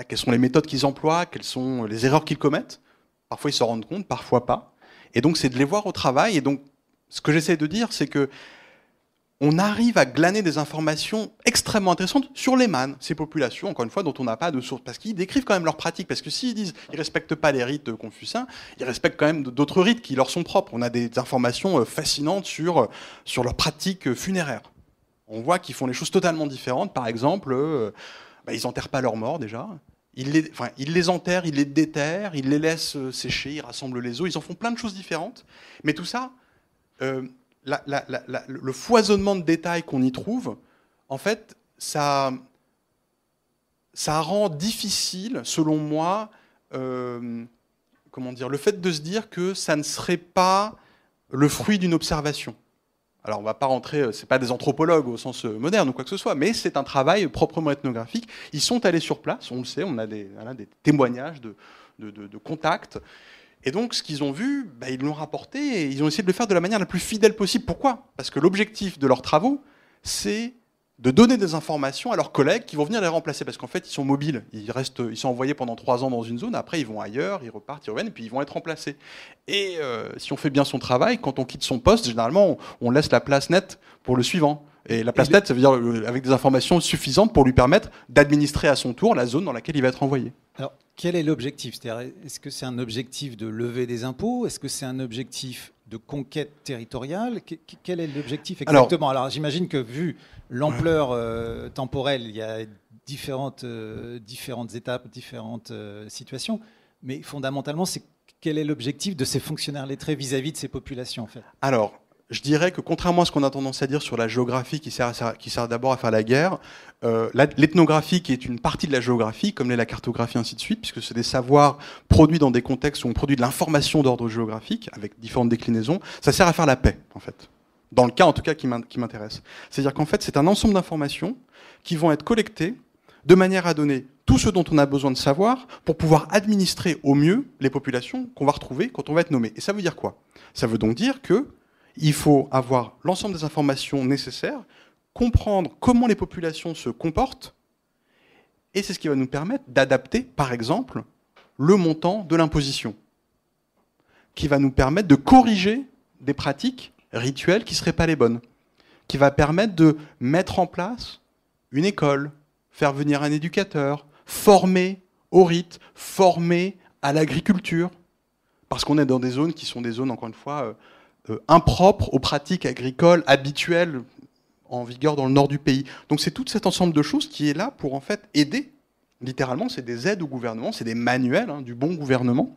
quelles sont les méthodes qu'ils emploient, quelles sont les erreurs qu'ils commettent. Parfois ils s'en rendent compte, parfois pas. Et donc c'est de les voir au travail. Et donc ce que j'essaie de dire, c'est que on arrive à glaner des informations extrêmement intéressantes sur les MAN, ces populations, encore une fois, dont on n'a pas de source. Parce qu'ils décrivent quand même leurs pratiques. Parce que s'ils disent qu'ils ne respectent pas les rites confuciens, ils respectent quand même d'autres rites qui leur sont propres. On a des informations fascinantes sur leurs pratiques funéraires. On voit qu'ils font les choses totalement différentes. Par exemple, ils n'enterrent pas leurs morts déjà. Ils les enterrent, ils les déterrent, ils les laissent sécher, ils rassemblent les os. Ils en font plein de choses différentes. Mais tout ça... le foisonnement de détails qu'on y trouve, en fait, ça rend difficile, selon moi, le fait de se dire que ça ne serait pas le fruit d'une observation. Alors, on ne va pas rentrer, c'est pas des anthropologues au sens moderne ou quoi que ce soit, mais c'est un travail proprement ethnographique. Ils sont allés sur place, on le sait, on a des témoignages de contacts. Et donc, ce qu'ils ont vu, ils l'ont rapporté et ils ont essayé de le faire de la manière la plus fidèle possible. Pourquoi? Parce que l'objectif de leurs travaux, c'est de donner des informations à leurs collègues qui vont venir les remplacer. Parce qu'en fait, ils sont mobiles. Ils sont envoyés pendant 3 ans dans une zone. Après, ils vont ailleurs, ils repartent, ils reviennent, et puis ils vont être remplacés. Et si on fait bien son travail, quand on quitte son poste, généralement, on laisse la place nette pour le suivant. Et la place nette, ça veut dire avec des informations suffisantes pour lui permettre d'administrer à son tour la zone dans laquelle il va être envoyé. Alors, quel est l'objectif? C'est-à-dire, est-ce que c'est un objectif de lever des impôts? Est-ce que c'est un objectif de conquête territoriale? Quel est l'objectif exactement? Alors, j'imagine que vu l'ampleur temporelle, il y a différentes étapes, différentes situations. Mais fondamentalement, quel est l'objectif de ces fonctionnaires lettrés vis-à-vis de ces populations, en fait? Alors, je dirais que contrairement à ce qu'on a tendance à dire sur la géographie qui sert d'abord à faire la guerre, l'ethnographie qui est une partie de la géographie, comme l'est la cartographie, ainsi de suite, puisque c'est des savoirs produits dans des contextes où on produit de l'information d'ordre géographique, avec différentes déclinaisons, ça sert à faire la paix, en fait. Dans le cas, en tout cas, qui m'intéresse. C'est-à-dire qu'en fait, c'est un ensemble d'informations qui vont être collectées de manière à donner tout ce dont on a besoin de savoir pour pouvoir administrer au mieux les populations qu'on va retrouver quand on va être nommé. Et ça veut dire quoi? Ça veut donc dire que il faut avoir l'ensemble des informations nécessaires, comprendre comment les populations se comportent, et c'est ce qui va nous permettre d'adapter, par exemple, le montant de l'imposition, qui va nous permettre de corriger des pratiques rituelles qui ne seraient pas les bonnes, qui va permettre de mettre en place une école, faire venir un éducateur, former au rite, former à l'agriculture, parce qu'on est dans des zones qui sont des zones, encore une fois, impropres aux pratiques agricoles habituelles en vigueur dans le nord du pays. Donc c'est tout cet ensemble de choses qui est là pour en fait aider, littéralement, c'est des aides au gouvernement, c'est des manuels du bon gouvernement,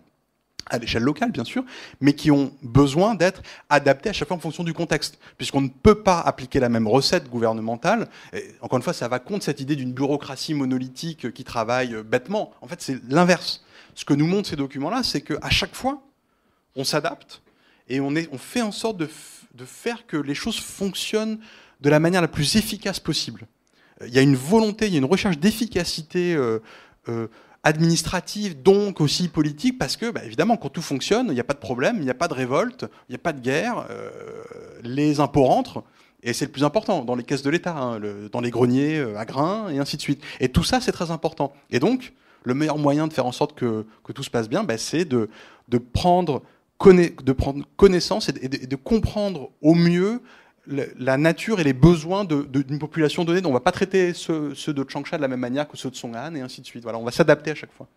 à l'échelle locale bien sûr, mais qui ont besoin d'être adaptés à chaque fois en fonction du contexte, puisqu'on ne peut pas appliquer la même recette gouvernementale. Et encore une fois, ça va contre cette idée d'une bureaucratie monolithique qui travaille bêtement. En fait, c'est l'inverse. Ce que nous montrent ces documents-là, c'est qu'à chaque fois, on s'adapte et on fait en sorte de faire que les choses fonctionnent de la manière la plus efficace possible. Il y a une volonté, il y a une recherche d'efficacité administrative, donc aussi politique, parce que, évidemment, quand tout fonctionne, il n'y a pas de problème, il n'y a pas de révolte, il n'y a pas de guerre, les impôts rentrent, et c'est le plus important, dans les caisses de l'État, hein, dans les greniers à grains, et ainsi de suite. Et tout ça, c'est très important. Et donc, le meilleur moyen de faire en sorte que tout se passe bien, c'est de prendre connaissance et de comprendre au mieux la nature et les besoins d'une population donnée. Donc on ne va pas traiter ceux de Changsha de la même manière que ceux de Song'an et ainsi de suite. Voilà, on va s'adapter à chaque fois.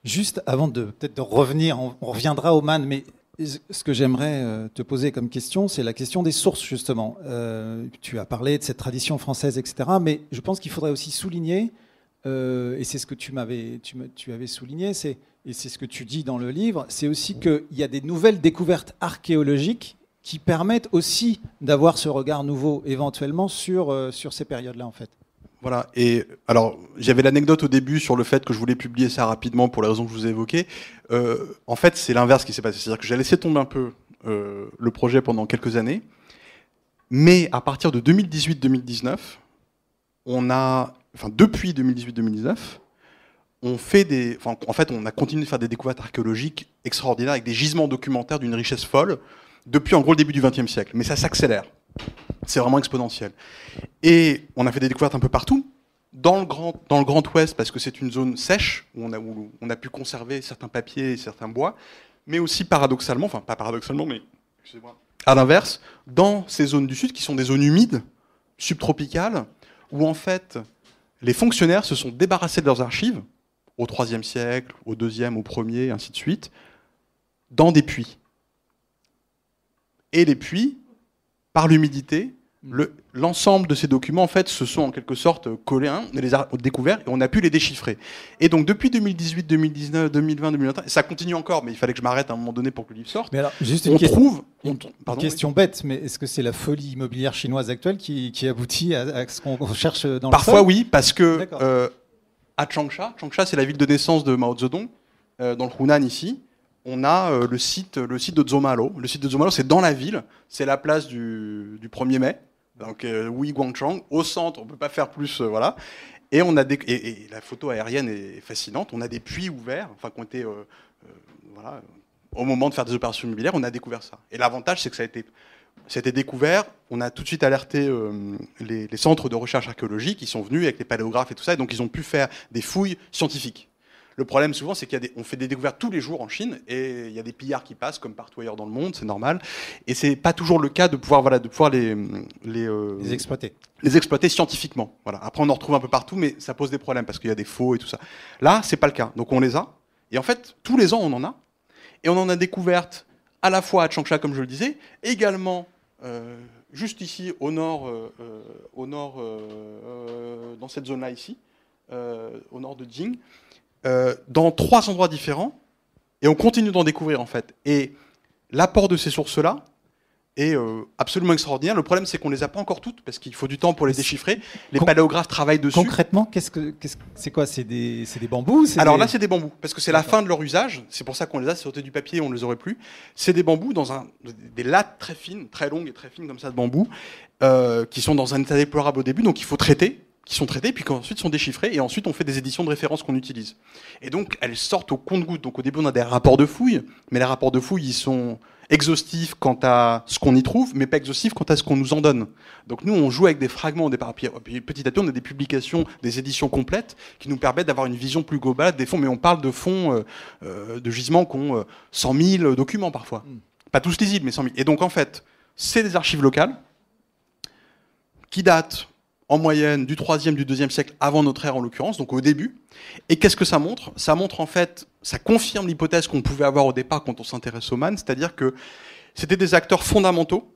Juste avant peut-être de revenir, on reviendra au Man, mais ce que j'aimerais te poser comme question, c'est la question des sources justement. Tu as parlé de cette tradition française, etc. Mais je pense qu'il faudrait aussi souligner, et c'est ce que tu avais souligné, et c'est ce que tu dis dans le livre, c'est aussi qu'il y a des nouvelles découvertes archéologiques qui permettent aussi d'avoir ce regard nouveau éventuellement sur ces périodes-là en fait. Voilà, et alors j'avais l'anecdote au début sur le fait que je voulais publier ça rapidement pour les raisons que je vous ai évoquées. En fait, c'est l'inverse qui s'est passé, c'est-à-dire que j'ai laissé tomber un peu le projet pendant quelques années, mais à partir de 2018-2019, depuis 2018-2019, on a continué de faire des découvertes archéologiques extraordinaires avec des gisements documentaires d'une richesse folle depuis en gros le début du XXe siècle. Mais ça s'accélère. C'est vraiment exponentiel. Et on a fait des découvertes un peu partout. Dans le Grand Ouest, parce que c'est une zone sèche, où on a pu conserver certains papiers et certains bois, mais aussi paradoxalement, enfin pas paradoxalement, mais excusez-moi, à l'inverse, dans ces zones du Sud, qui sont des zones humides, subtropicales, où en fait les fonctionnaires se sont débarrassés de leurs archives, au IIIe siècle, au IIe, au Ier, ainsi de suite, dans des puits. Et les puits, par l'humidité, l'ensemble de ces documents en fait se sont en quelque sorte collés, on les a découverts et on a pu les déchiffrer. Et donc depuis 2018, 2019, 2020, 2021, et ça continue encore, mais il fallait que je m'arrête à un moment donné pour que le livre sorte. Mais alors, juste une question bête, mais est-ce que c'est la folie immobilière chinoise actuelle qui aboutit à ce qu'on cherche dans le sol ? Parfois oui, parce que à Changsha c'est la ville de naissance de Mao Zedong, dans le Hunan ici. On a le site de Zomalo. Le site de Zomalo, c'est dans la ville. C'est la place du 1er mai. Donc, Hui Guangchang, au centre. On ne peut pas faire plus. Voilà. Et, et la photo aérienne est fascinante. On a des puits ouverts, qui ont été. Voilà, au moment de faire des opérations immobilières, on a découvert ça. Et l'avantage, c'est que ça a été découvert. On a tout de suite alerté les centres de recherche archéologique. Ils sont venus avec les paléographes et tout ça. Et donc, ils ont pu faire des fouilles scientifiques. Le problème souvent, c'est qu'on fait des découvertes tous les jours en Chine et il y a des pillards qui passent comme partout ailleurs dans le monde, c'est normal. Et c'est pas toujours le cas de pouvoir les exploiter scientifiquement. Voilà. Après, on en retrouve un peu partout, mais ça pose des problèmes parce qu'il y a des faux et tout ça. Là, c'est pas le cas. Donc on les a. Et en fait, tous les ans, on en a. Et on en a découvertes à la fois à Changsha, comme je le disais, également juste ici au nord, dans cette zone-là ici, au nord de Jing. Dans 3 endroits différents, et on continue d'en découvrir en fait. Et l'apport de ces sources-là est absolument extraordinaire. Le problème, c'est qu'on les a pas encore toutes, parce qu'il faut du temps pour les déchiffrer. Les paléographes travaillent dessus. Concrètement, c'est quoi ? C'est des bambous ? Alors là, c'est des bambous, parce que c'est la fin de leur usage. C'est pour ça qu'on les a. Si c'était du papier, on ne les aurait plus. C'est des bambous dans des lattes très fines, très longues et très fines comme ça de bambou, qui sont dans un état déplorable au début, donc il faut traiter. Qui sont traitées, puis qui ensuite sont déchiffrées, et ensuite on fait des éditions de référence qu'on utilise. Et donc elles sortent au compte-gouttes. Donc au début on a des rapports de fouilles, mais les rapports de fouilles ils sont exhaustifs quant à ce qu'on y trouve, mais pas exhaustifs quant à ce qu'on nous en donne. Donc nous on joue avec des fragments au départ, puis petit à petit on a des publications, des éditions complètes qui nous permettent d'avoir une vision plus globale des fonds, mais on parle de fonds, de gisements qui ont 100 000 documents parfois. Pas tous lisibles, mais 100 000. Et donc en fait, c'est des archives locales qui datent en moyenne du 3e, du 2e siècle avant notre ère en l'occurrence, donc au début. Et qu'est-ce que ça montre ? Ça montre en fait, ça confirme l'hypothèse qu'on pouvait avoir au départ quand on s'intéresse au Man, c'est-à-dire que c'était des acteurs fondamentaux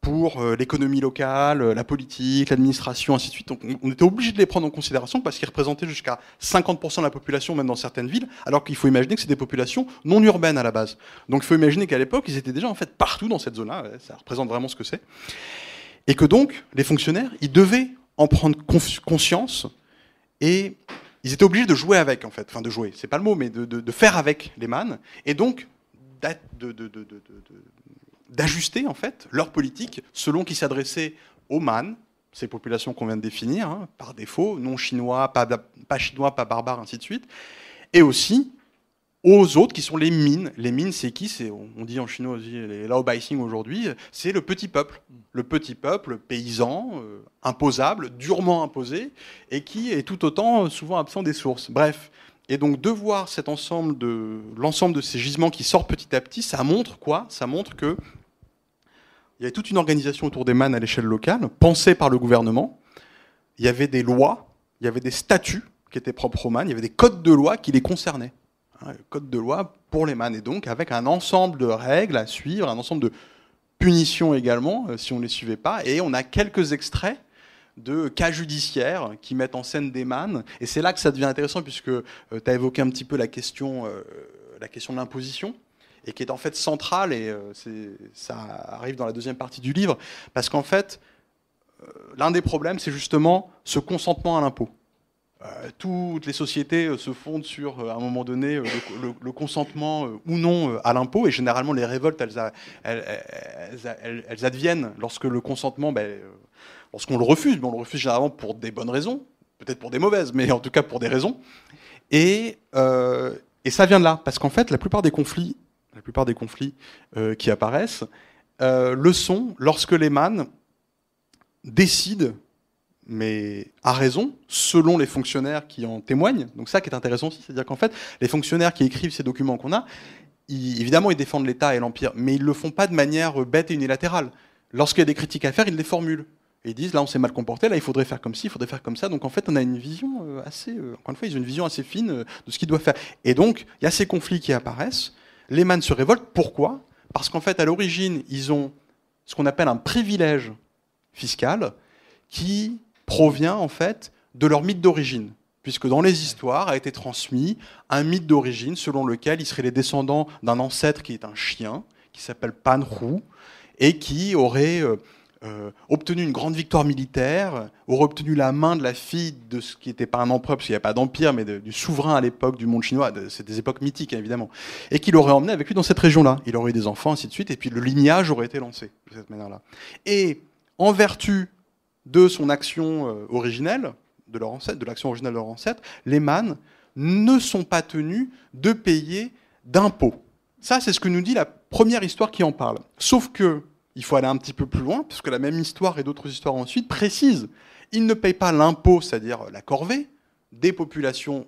pour l'économie locale, la politique, l'administration, ainsi de suite. Donc on était obligé de les prendre en considération parce qu'ils représentaient jusqu'à 50% de la population, même dans certaines villes, alors qu'il faut imaginer que c'est des populations non urbaines à la base. Donc il faut imaginer qu'à l'époque, ils étaient déjà en fait partout dans cette zone-là, ça représente vraiment ce que c'est. Et que donc, les fonctionnaires, ils devaient en prendre conscience et ils étaient obligés de jouer avec, en fait. Enfin, de jouer, c'est pas le mot, mais de faire avec les man. Et donc, d'ajuster, en fait, leur politique selon qu'ils s'adressaient aux man, ces populations qu'on vient de définir, hein, par défaut, non chinois, pas chinois, pas barbares, ainsi de suite. Et aussi aux autres qui sont les mines. Les mines, c'est qui? On dit en chinois aussi, les Laobaixing aujourd'hui, c'est le petit peuple. Le petit peuple paysan, imposable, durement imposé, et qui est tout autant souvent absent des sources. Bref. Et donc de voir l'ensemble de ces gisements qui sortent petit à petit, ça montre quoi? Ça montre que il y avait toute une organisation autour des man à l'échelle locale, pensée par le gouvernement. Il y avait des lois, il y avait des statuts qui étaient propres aux man, il y avait des codes de loi qui les concernaient. Code de loi pour les man, et donc avec un ensemble de règles à suivre, un ensemble de punitions également, si on ne les suivait pas, et on a quelques extraits de cas judiciaires qui mettent en scène des man, et c'est là que ça devient intéressant, puisque tu as évoqué un petit peu la question de l'imposition, et qui est en fait centrale, et ça arrive dans la deuxième partie du livre, parce qu'en fait, l'un des problèmes, c'est justement ce consentement à l'impôt. Toutes les sociétés se fondent sur, à un moment donné, le consentement ou non à l'impôt. Et généralement, les révoltes, elles adviennent lorsque le consentement, lorsqu'on le refuse. Mais on le refuse généralement pour des bonnes raisons, peut-être pour des mauvaises, mais en tout cas pour des raisons. Et ça vient de là, parce qu'en fait, la plupart des conflits qui apparaissent le sont lorsque les man décident, mais à raison, selon les fonctionnaires qui en témoignent. Donc ça qui est intéressant aussi, c'est-à-dire qu'en fait, les fonctionnaires qui écrivent ces documents qu'on a, évidemment, ils défendent l'État et l'Empire, mais ils ne le font pas de manière bête et unilatérale. Lorsqu'il y a des critiques à faire, ils les formulent. Et ils disent, là, on s'est mal comporté, là, il faudrait faire comme ci, il faudrait faire comme ça. Donc en fait, on a une vision assez... encore une fois, ils ont une vision assez fine de ce qu'ils doivent faire. Et donc, il y a ces conflits qui apparaissent. Les man se révoltent. Pourquoi? Parce qu'en fait, à l'origine, ils ont ce qu'on appelle un privilège fiscal qui provient en fait de leur mythe d'origine, puisque dans les histoires a été transmis un mythe d'origine selon lequel ils seraient les descendants d'un ancêtre qui est un chien, qui s'appelle Panru, et qui aurait obtenu une grande victoire militaire, aurait obtenu la main de la fille de ce qui n'était pas un empereur, parce qu'il n'y a pas d'empire, mais du souverain à l'époque du monde chinois, c'est des époques mythiques hein, évidemment, et qu'il aurait emmené avec lui dans cette région-là. Il aurait eu des enfants, ainsi de suite, et puis le lignage aurait été lancé de cette manière-là. Et en vertu de son action originelle, de l'action originelle de leur ancêtre, les man ne sont pas tenus de payer d'impôts. Ça, c'est ce que nous dit la première histoire qui en parle. Sauf que il faut aller un petit peu plus loin, parce que la même histoire et d'autres histoires ensuite précisent. Ils ne payent pas l'impôt, c'est-à-dire la corvée, des populations,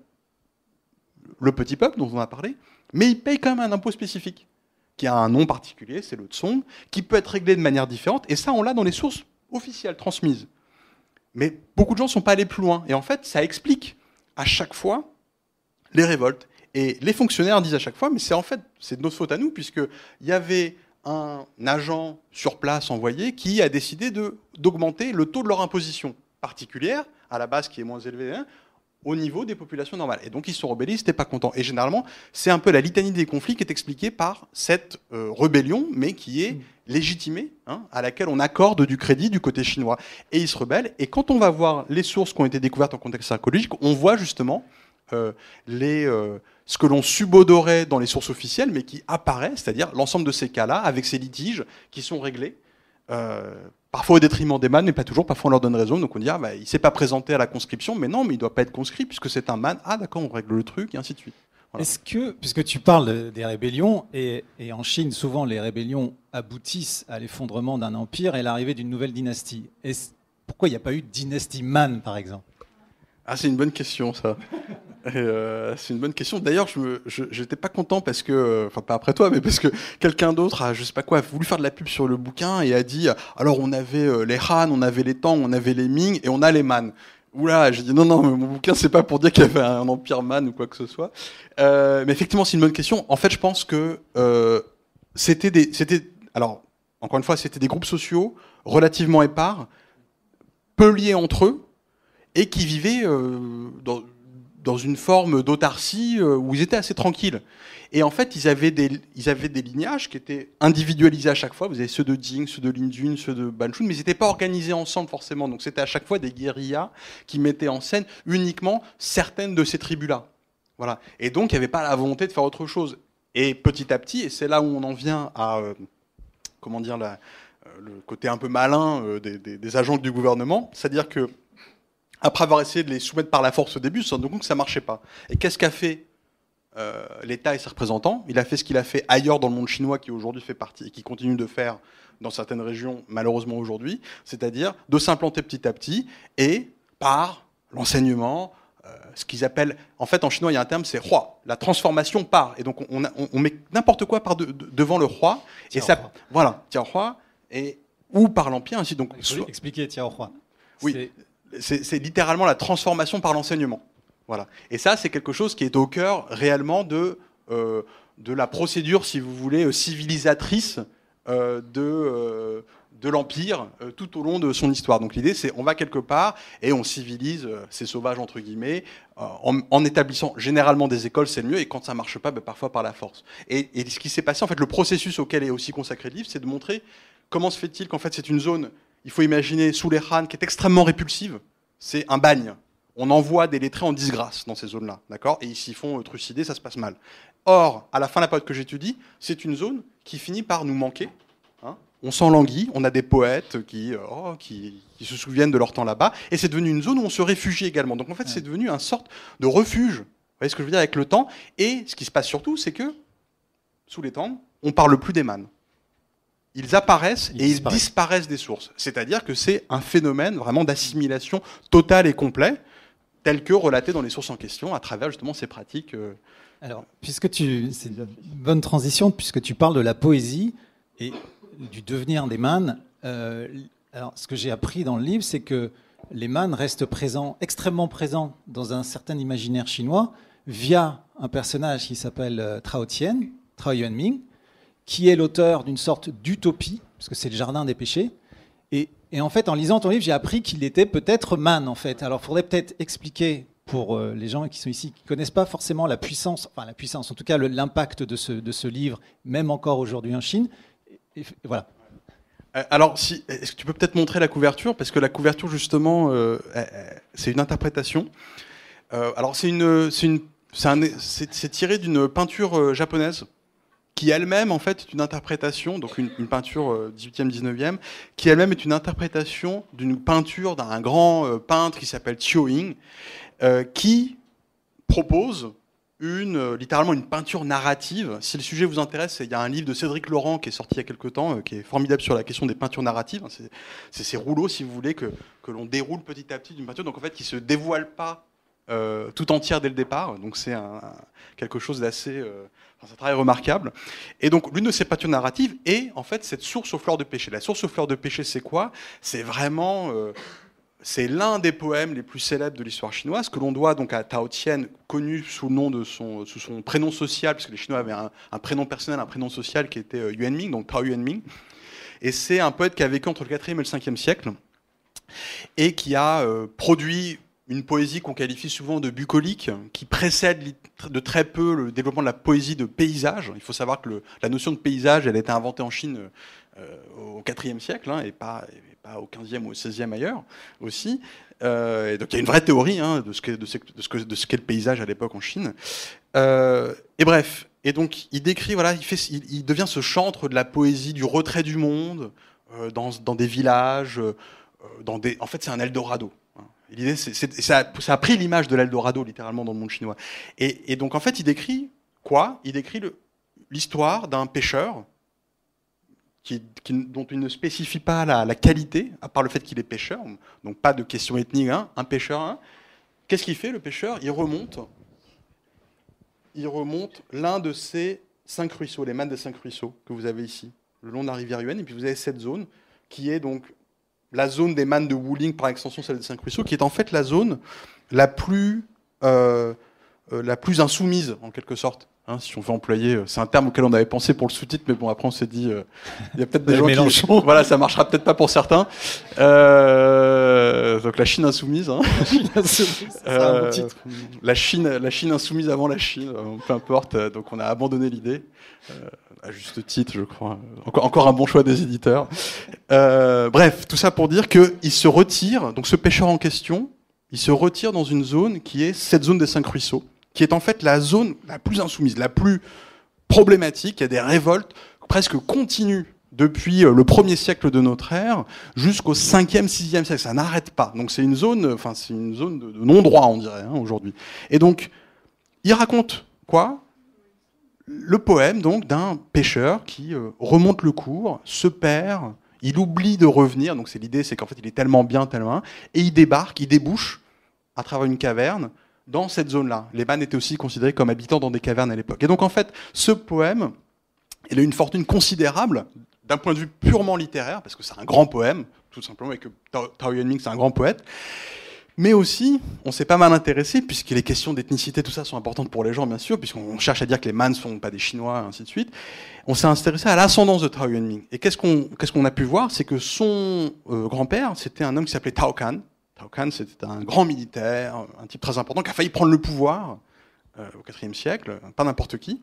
le petit peuple dont on a parlé, mais ils payent quand même un impôt spécifique, qui a un nom particulier, c'est le tsong, qui peut être réglé de manière différente, et ça, on l'a dans les sources officielle, transmise. Mais beaucoup de gens ne sont pas allés plus loin. Et en fait, ça explique à chaque fois les révoltes. Et les fonctionnaires disent à chaque fois, mais c'est de notre faute à nous, puisqu'il y avait un agent sur place envoyé qui a décidé d'augmenter le taux de leur imposition particulière, à la base qui est moins élevé, hein, au niveau des populations normales. Et donc ils se sont rebellés, ils n'étaient pas contents. Et généralement, c'est un peu la litanie des conflits qui est expliquée par cette rébellion, mais qui est légitimée, hein, à laquelle on accorde du crédit du côté chinois. Et ils se rebellent. Et quand on va voir les sources qui ont été découvertes en contexte archéologique, on voit justement ce que l'on subodorait dans les sources officielles, mais qui apparaît, c'est-à-dire l'ensemble de ces cas-là, avec ces litiges qui sont réglés, parfois au détriment des man, mais pas toujours, parfois on leur donne raison, donc on dit, il ne s'est pas présenté à la conscription, mais non, mais il ne doit pas être conscrit, puisque c'est un man, d'accord, on règle le truc, et ainsi de suite. Voilà. Est-ce que, puisque tu parles des rébellions, et en Chine, souvent les rébellions aboutissent à l'effondrement d'un empire et l'arrivée d'une nouvelle dynastie, pourquoi il n'y a pas eu de dynastie Man, par exemple? C'est une bonne question, ça. C'est une bonne question. D'ailleurs, je n'étais pas content parce que, enfin pas après toi, mais parce que quelqu'un d'autre a, je sais pas quoi, a voulu faire de la pub sur le bouquin et a dit, alors on avait les Han, on avait les Tang, on avait les Ming et on a les Man. Oula, j'ai dit non, mais mon bouquin c'est pas pour dire qu'il y avait un empire Man ou quoi que ce soit. Mais effectivement, c'est une bonne question. En fait, je pense que alors Encore une fois, c'était des groupes sociaux relativement épars, peu liés entre eux, et qui vivaient dans une forme d'autarcie où ils étaient assez tranquilles. Et en fait, ils avaient des lignages qui étaient individualisés à chaque fois. Vous avez ceux de Jing, ceux de Lin Jun, ceux de Ban Chun, mais ils n'étaient pas organisés ensemble forcément. Donc c'était à chaque fois des guérillas qui mettaient en scène uniquement certaines de ces tribus-là. Voilà. Et donc, il n'y avait pas la volonté de faire autre chose. Et petit à petit, et c'est là où on en vient à le côté un peu malin des agents du gouvernement, c'est-à-dire que après avoir essayé de les soumettre par la force au début, ils se sont rendu compte que ça ne marchait pas. Et qu'est-ce qu'a fait l'État et ses représentants? Il a fait ce qu'il a fait ailleurs dans le monde chinois, qui aujourd'hui fait partie, et qui continue de faire dans certaines régions, malheureusement aujourd'hui, c'est-à-dire de s'implanter petit à petit, et par l'enseignement, ce qu'ils appellent, en fait en chinois il y a un terme, c'est roi, la transformation par, et donc on met n'importe quoi devant le roi, et ça, voilà, tiens roi, ou par l'empire, ainsi donc. Il faut expliquer tiens roi. Oui. C'est littéralement la transformation par l'enseignement. Voilà. Et ça, c'est quelque chose qui est au cœur réellement de la procédure, si vous voulez, civilisatrice de l'Empire tout au long de son histoire. Donc l'idée, c'est on va quelque part et on civilise ces sauvages, entre guillemets, en établissant généralement des écoles, c'est le mieux, et quand ça ne marche pas, parfois par la force. Et ce qui s'est passé, en fait, le processus auquel est aussi consacré le livre, c'est de montrer comment se fait-il qu'en fait, c'est une zone... Il faut imaginer sous les Han, qui est extrêmement répulsive. C'est un bagne. On envoie des lettrés en disgrâce dans ces zones-là, d'accord? Et ils s'y font trucider, ça se passe mal. Or, à la fin de la période que j'étudie, c'est une zone qui finit par nous manquer. Hein, on s'enlanguit, on a des poètes qui se souviennent de leur temps là-bas, et c'est devenu une zone où on se réfugie également. Donc en fait, c'est devenu une sorte de refuge. Vous voyez ce que je veux dire avec le temps? Et ce qui se passe surtout, c'est que, sous les Tang, on ne parle plus des Man. Ils apparaissent et ils disparaissent des sources. C'est-à-dire que c'est un phénomène vraiment d'assimilation totale et complet, tel que relaté dans les sources en question, à travers justement ces pratiques. Alors, c'est une bonne transition, puisque tu parles de la poésie et du devenir des Man. Alors, ce que j'ai appris dans le livre, c'est que les Man restent présents, extrêmement présents dans un certain imaginaire chinois, via un personnage qui s'appelle Trao Tien, Trao Yuanming, qui est l'auteur d'une sorte d'utopie, parce que c'est le jardin des péchés. Et en fait, en lisant ton livre, j'ai appris qu'il était peut-être Man, en fait. Alors, il faudrait peut-être expliquer pour les gens qui sont ici, qui ne connaissent pas forcément la puissance, en tout cas l'impact de ce livre, même encore aujourd'hui en Chine. Et voilà. Alors, est-ce que tu peux peut-être montrer la couverture? Parce que la couverture, justement, c'est une interprétation. Alors, c'est tiré d'une peinture japonaise, qui elle-même, en fait, est une interprétation, donc une peinture 18e, 19e, qui elle-même est une interprétation d'une peinture d'un grand peintre qui s'appelle Chiu Ying, qui propose littéralement une peinture narrative. Si le sujet vous intéresse, il y a un livre de Cédric Laurent qui est sorti il y a quelques temps, qui est formidable sur la question des peintures narratives. C'est ces rouleaux, si vous voulez, que l'on déroule petit à petit d'une peinture, donc en fait, qui ne se dévoile pas tout entière dès le départ. Donc c'est quelque chose d'assez... c'est un travail remarquable. Et donc, l'une de ces peintures narratives est, en fait, cette source aux fleurs de péché. La source aux fleurs de péché, c'est quoi? C'est vraiment... c'est l'un des poèmes les plus célèbres de l'histoire chinoise, que l'on doit donc à Tao Tien, connu sous le nom de sous son prénom social, puisque les Chinois avaient un prénom personnel, un prénom social qui était Yuanming, donc Tao Yuanming. Et c'est un poète qui a vécu entre le 4e et le 5e siècle, et qui a produit une poésie qu'on qualifie souvent de bucolique, qui précède de très peu le développement de la poésie de paysage. Il faut savoir que la notion de paysage, elle a été inventée en Chine au IVe siècle, et pas au XVe ou au XVIe ailleurs aussi. Et donc il y a une vraie théorie de ce qu'est le paysage à l'époque en Chine. Et bref, et donc il décrit, voilà, il devient ce chantre de la poésie du retrait du monde, dans des villages, en fait c'est un Eldorado. L'idée, ça a pris l'image de l'Eldorado, littéralement, dans le monde chinois. Et donc, en fait, il décrit quoi? Il décrit l'histoire d'un pêcheur dont il ne spécifie pas la qualité, à part le fait qu'il est pêcheur, donc pas de question ethnique, un pêcheur. Qu'est-ce qu'il fait, le pêcheur? Il remonte l'un de ces 5 ruisseaux, les Man des 5 ruisseaux que vous avez ici, le long de la rivière Yuan, et puis vous avez cette zone qui est donc la zone des Man de Wuling, par extension celle des 5 ruisseaux, qui est en fait la zone la plus insoumise, en quelque sorte, Hein, si on veut employer, c'est un terme auquel on avait pensé pour le sous-titre, mais bon, après on s'est dit, il y a peut-être des gens qui... Voilà, ça marchera peut-être pas pour certains. Donc la Chine insoumise. Hein. C'est un bon titre. La Chine insoumise avant la Chine, peu importe. Donc on a abandonné l'idée, à juste titre, je crois. Encore un bon choix des éditeurs. Bref, tout ça pour dire qu'il se retire, donc ce pêcheur en question, il se retire dans une zone qui est cette zone des 5 ruisseaux, qui est en fait la zone la plus insoumise, la plus problématique. Il y a des révoltes presque continues depuis le 1er siècle de notre ère jusqu'au 5e, 6e siècle. Ça n'arrête pas. Donc c'est une zone de non-droit, on dirait, hein, aujourd'hui. Et donc, il raconte quoi ? Le poème donc d'un pêcheur qui remonte le cours, se perd, il oublie de revenir. Donc l'idée, c'est qu'en fait, il est tellement bien, et il débouche à travers une caverne dans cette zone-là. Les mânes étaient aussi considérés comme habitants dans des cavernes à l'époque. Et donc, en fait, ce poème, il a une fortune considérable d'un point de vue purement littéraire, parce que c'est un grand poème, tout simplement, et que Tao Yuanming, c'est un grand poète. Mais aussi, on s'est pas mal intéressé, puisque les questions d'ethnicité, tout ça, sont importantes pour les gens, bien sûr, puisqu'on cherche à dire que les mânes ne sont pas des Chinois, et ainsi de suite. On s'est intéressé à l'ascendance de Tao Yuanming. Et qu'est-ce qu'on a pu voir ? C'est que son grand-père, c'était un homme qui s'appelait Tao Kan. Tao Kan, c'était un grand militaire, un type très important, qui a failli prendre le pouvoir au IVe siècle, pas n'importe qui,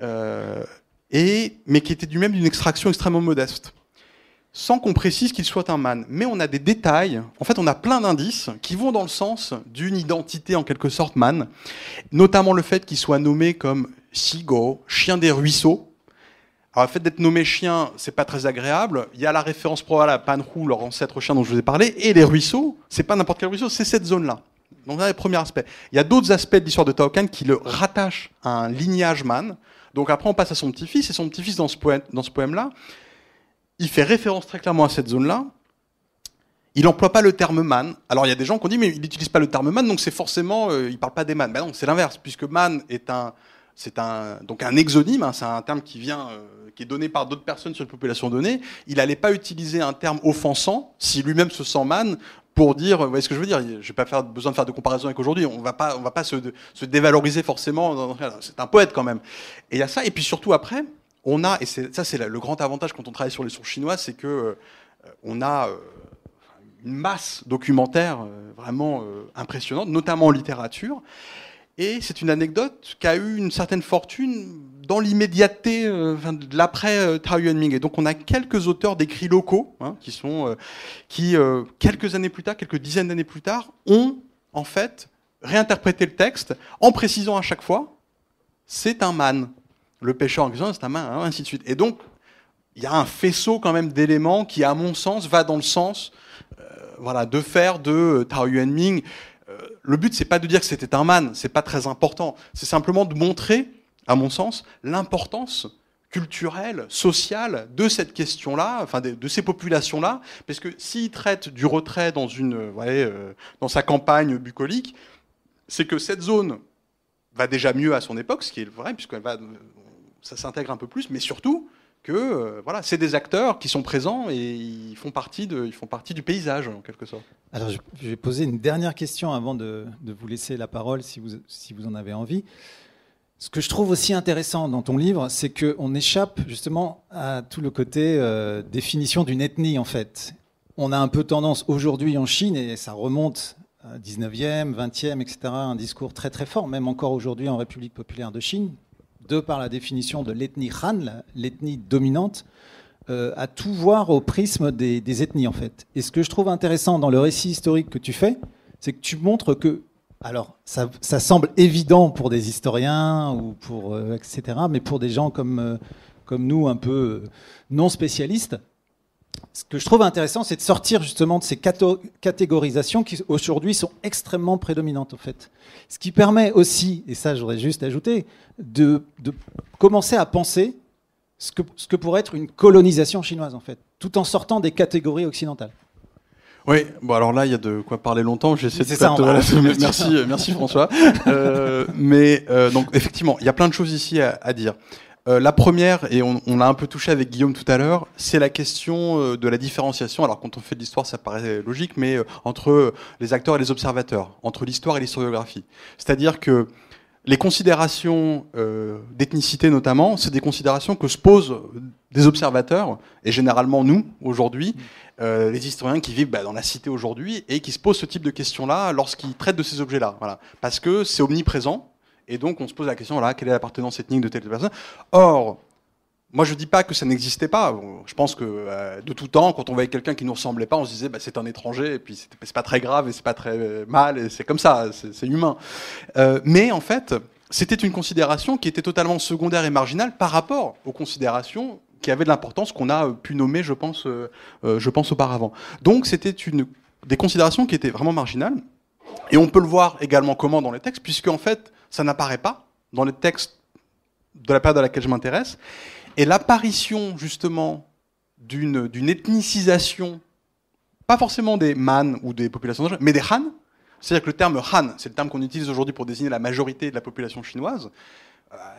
mais qui était du même d'une extraction extrêmement modeste, sans qu'on précise qu'il soit un man. Mais on a des détails, en fait on a plein d'indices qui vont dans le sens d'une identité en quelque sorte man, notamment le fait qu'il soit nommé comme Sigo, chien des ruisseaux. Alors, le fait d'être nommé chien, c'est pas très agréable. Il y a la référence probable à Panhu, leur ancêtre chien dont je vous ai parlé, et les ruisseaux, c'est pas n'importe quel ruisseau, c'est cette zone-là. Donc, là, le premier aspect. Il y a d'autres aspects de l'histoire de Tao Kan qui le rattachent à un lignage man. Donc, après, on passe à son petit-fils, et son petit-fils, dans ce poème-là, il fait référence très clairement à cette zone-là. Il n'emploie pas le terme man. Alors, il y a des gens qui ont dit, mais il n'utilise pas le terme man, donc c'est forcément, il parle pas des man. Ben non, c'est l'inverse, puisque man est donc un exonyme, hein, c'est un terme qui est donné par d'autres personnes sur une population donnée. Il n'allait pas utiliser un terme offensant, si lui-même se sent man, pour dire, vous voyez ce que je veux dire ? Je n'ai pas besoin de faire de comparaison avec aujourd'hui. On va pas se dévaloriser forcément. C'est un poète quand même. Et il y a ça. Et puis surtout après, on a, et ça c'est le grand avantage quand on travaille sur les sources chinoises, c'est que on a une masse documentaire vraiment impressionnante, notamment en littérature. Et c'est une anecdote qui a eu une certaine fortune dans l'immédiateté de l'après Tao Yuanming. Et donc on a quelques auteurs d'écrits locaux hein, qui quelques années plus tard, quelques dizaines d'années plus tard, ont en fait réinterprété le texte en précisant à chaque fois c'est un man. Le pêcheur en question, c'est un man, hein, ainsi de suite. Et donc il y a un faisceau quand même d'éléments qui, à mon sens, va dans le sens de faire de Tao Yuanming. Le but, c'est pas de dire que c'était un man, c'est pas très important. C'est simplement de montrer, à mon sens, l'importance culturelle, sociale de cette question-là, enfin de ces populations-là, parce que s'il traite du retrait dans dans sa campagne bucolique, c'est que cette zone va déjà mieux à son époque, ce qui est vrai, ça s'intègre un peu plus, mais surtout que c'est des acteurs qui sont présents et ils font partie du paysage en quelque sorte. Alors je vais poser une dernière question avant de vous laisser la parole si vous en avez envie. Ce que je trouve aussi intéressant dans ton livre, c'est qu'on échappe justement à tout le côté définition d'une ethnie en fait. On a un peu tendance aujourd'hui en Chine, et ça remonte à 19e, 20e, etc., un discours très très fort, même encore aujourd'hui en République populaire de Chine, de par la définition de l'ethnie Han, l'ethnie dominante, à tout voir au prisme des ethnies en fait. Et ce que je trouve intéressant dans le récit historique que tu fais, c'est que tu montres que, alors ça semble évident pour des historiens ou pour etc., mais pour des gens comme nous un peu non spécialistes, ce que je trouve intéressant, c'est de sortir justement de ces catégorisations qui aujourd'hui sont extrêmement prédominantes en fait. Ce qui permet aussi, et ça j'aurais juste ajouté, de commencer à penser ce que pourrait être une colonisation chinoise en fait, tout en sortant des catégories occidentales. Oui, bon alors là il y a de quoi parler longtemps. J'essaie de merci François. Donc effectivement, il y a plein de choses ici à dire. La première, et on l'a un peu touché avec Guillaume tout à l'heure, c'est la question de la différenciation. Alors quand on fait de l'histoire, ça paraît logique, mais entre les acteurs et les observateurs, entre l'histoire et l'historiographie. C'est-à-dire que les considérations d'ethnicité notamment, c'est des considérations que se posent des observateurs, et généralement nous, aujourd'hui, les historiens qui vivent dans la cité aujourd'hui, et qui se posent ce type de questions-là lorsqu'ils traitent de ces objets-là. Voilà. Parce que c'est omniprésent, et donc on se pose la question, voilà, quelle est l'appartenance ethnique de telle personne. Or, moi je ne dis pas que ça n'existait pas. Je pense que de tout temps, quand on voyait quelqu'un qui ne nous ressemblait pas, on se disait c'est un étranger, et puis c'est pas très grave, et c'est pas très mal, et c'est comme ça, c'est humain. Mais en fait, c'était une considération qui était totalement secondaire et marginale par rapport aux considérations qui avaient de l'importance qu'on a pu nommer, je pense auparavant. Donc c'était des considérations qui étaient vraiment marginales. Et on peut le voir également comment dans les textes, puisque en fait, ça n'apparaît pas dans les textes de la période à laquelle je m'intéresse. Et l'apparition, justement, d'une ethnicisation, pas forcément des Man ou des populations, mais des Han, c'est-à-dire que le terme Han, c'est le terme qu'on utilise aujourd'hui pour désigner la majorité de la population chinoise,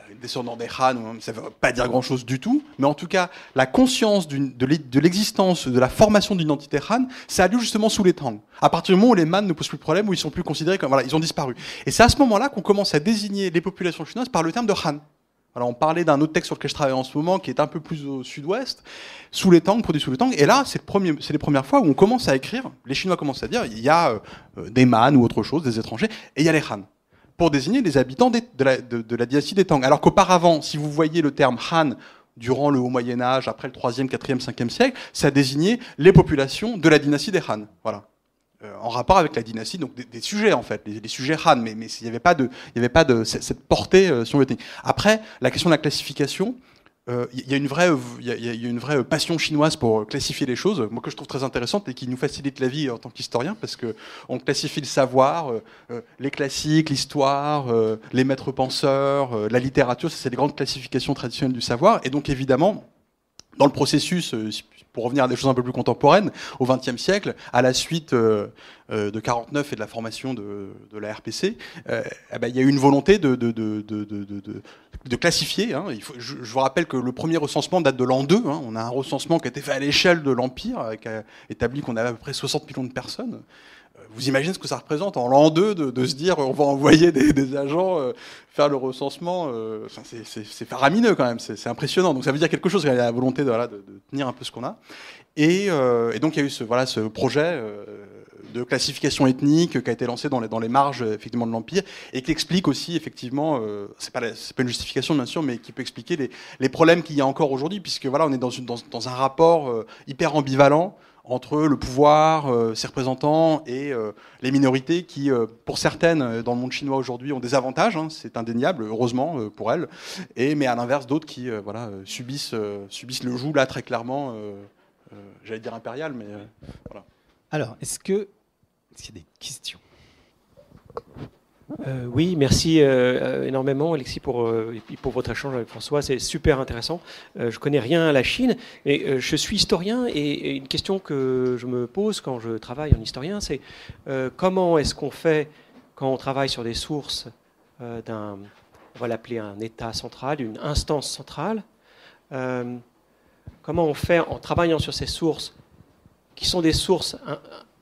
les descendants des Han, ça ne veut pas dire grand-chose du tout, mais en tout cas, la conscience de l'existence, de la formation d'une identité Han, ça a lieu justement sous les Tang. À partir du moment où les Man ne posent plus de problème, où ils sont plus considérés comme, voilà, ils ont disparu. Et c'est à ce moment-là qu'on commence à désigner les populations chinoises par le terme de Han. Alors on parlait d'un autre texte sur lequel je travaille en ce moment, qui est un peu plus au sud-ouest, sous les Tang, produit sous les Tang. Et là, c'est les premières fois où on commence à écrire, les Chinois commencent à dire, il y a des Man ou autre chose, des étrangers, et il y a les Han, pour désigner les habitants de la dynastie des Tang. Alors qu'auparavant, si vous voyez le terme Han durant le Haut Moyen-Âge, après le 3e, 4e, 5e siècle, ça désignait les populations de la dynastie des Han. Voilà. En rapport avec la dynastie, donc des sujets en fait, les sujets Han, mais il n'y avait pas de cette portée si on veut. Après, la question de la classification, il y a une vraie passion chinoise pour classifier les choses, moi que je trouve très intéressante et qui nous facilite la vie en tant qu'historien, parce que on classifie le savoir, les classiques, l'histoire, les maîtres penseurs, la littérature, ça c'est les grandes classifications traditionnelles du savoir, et donc évidemment, dans le processus, pour revenir à des choses un peu plus contemporaines, au XXe siècle, à la suite de 49 et de la formation de la RPC, il y a eu une volonté de classifier. Hein. Je vous rappelle que le premier recensement date de l'an 2. Hein. On a un recensement qui a été fait à l'échelle de l'Empire, qui a établi qu'on avait à peu près 60 millions de personnes. Vous imaginez ce que ça représente en l'an 2 de se dire on va envoyer des agents faire le recensement, c'est faramineux quand même, c'est impressionnant. Donc ça veut dire quelque chose, il y a la volonté de tenir un peu ce qu'on a. Et donc il y a eu ce projet de classification ethnique qui a été lancé dans les marges effectivement de l'Empire et qui explique aussi effectivement, c'est pas une justification bien sûr, mais qui peut expliquer les problèmes qu'il y a encore aujourd'hui, puisque voilà, on est dans un rapport hyper ambivalent entre le pouvoir, ses représentants et les minorités qui, pour certaines, dans le monde chinois aujourd'hui, ont des avantages, hein, c'est indéniable, heureusement pour elles, mais à l'inverse d'autres qui subissent le joug là très clairement, j'allais dire impérial, mais voilà. Alors, est-ce qu'il y a des questions ? Oui, merci énormément Alexis pour votre échange avec François, c'est super intéressant. Je connais rien à la Chine, mais je suis historien et une question que je me pose quand je travaille en historien, c'est comment est-ce qu'on fait quand on travaille sur des sources on va l'appeler un État central, une instance centrale, comment on fait en travaillant sur ces sources qui sont des sources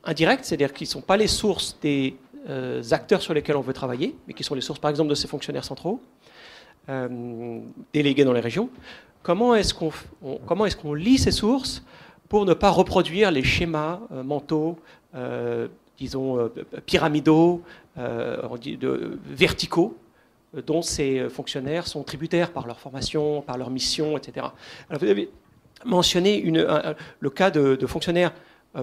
indirectes, c'est-à-dire qui ne sont pas les sources des acteurs sur lesquels on veut travailler, mais qui sont les sources, par exemple, de ces fonctionnaires centraux, délégués dans les régions. Comment est-ce qu'on lit ces sources pour ne pas reproduire les schémas mentaux, disons, pyramidaux, verticaux, dont ces fonctionnaires sont tributaires par leur formation, par leur mission, etc. Alors, vous avez mentionné le cas de fonctionnaires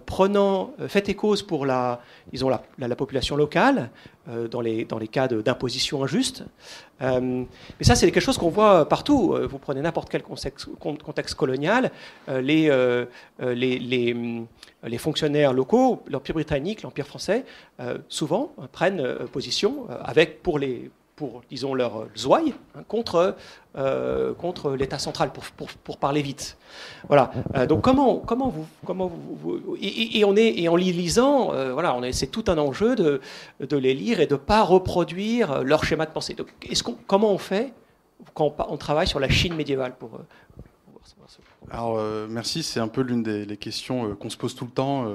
prenant fait et cause pour la population locale dans les cas d'imposition injuste. Mais ça, c'est quelque chose qu'on voit partout. Vous prenez n'importe quel contexte colonial, les fonctionnaires locaux, l'Empire britannique, l'Empire français, souvent prennent position pour disons, leur zouaille contre l'État central, pour parler vite. Voilà. Donc comment vous et en les lisant, voilà, c'est tout un enjeu de les lire et de ne pas reproduire leur schéma de pensée. Donc, comment on fait quand on travaille sur la Chine médiévale pour savoir ça? Alors, merci, c'est un peu l'une des questions qu'on se pose tout le temps,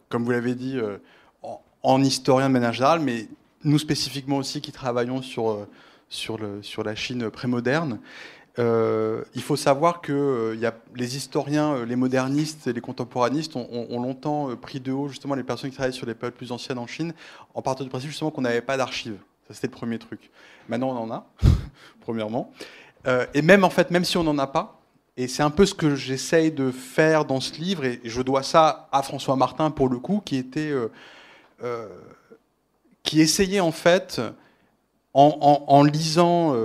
comme vous l'avez dit, en historien de manière générale, mais nous spécifiquement aussi qui travaillons sur sur la Chine prémoderne. Il faut savoir que les historiens, les modernistes et les contemporanistes ont longtemps pris de haut justement les personnes qui travaillent sur les périodes plus anciennes en Chine, en partant du principe justement qu'on n'avait pas d'archives. Ça, c'était le premier truc. Maintenant, on en a, premièrement. Et même, en fait, même si on n'en a pas, et c'est un peu ce que j'essaye de faire dans ce livre, et je dois ça à François Martin, pour le coup, qui essayait, en fait, en lisant,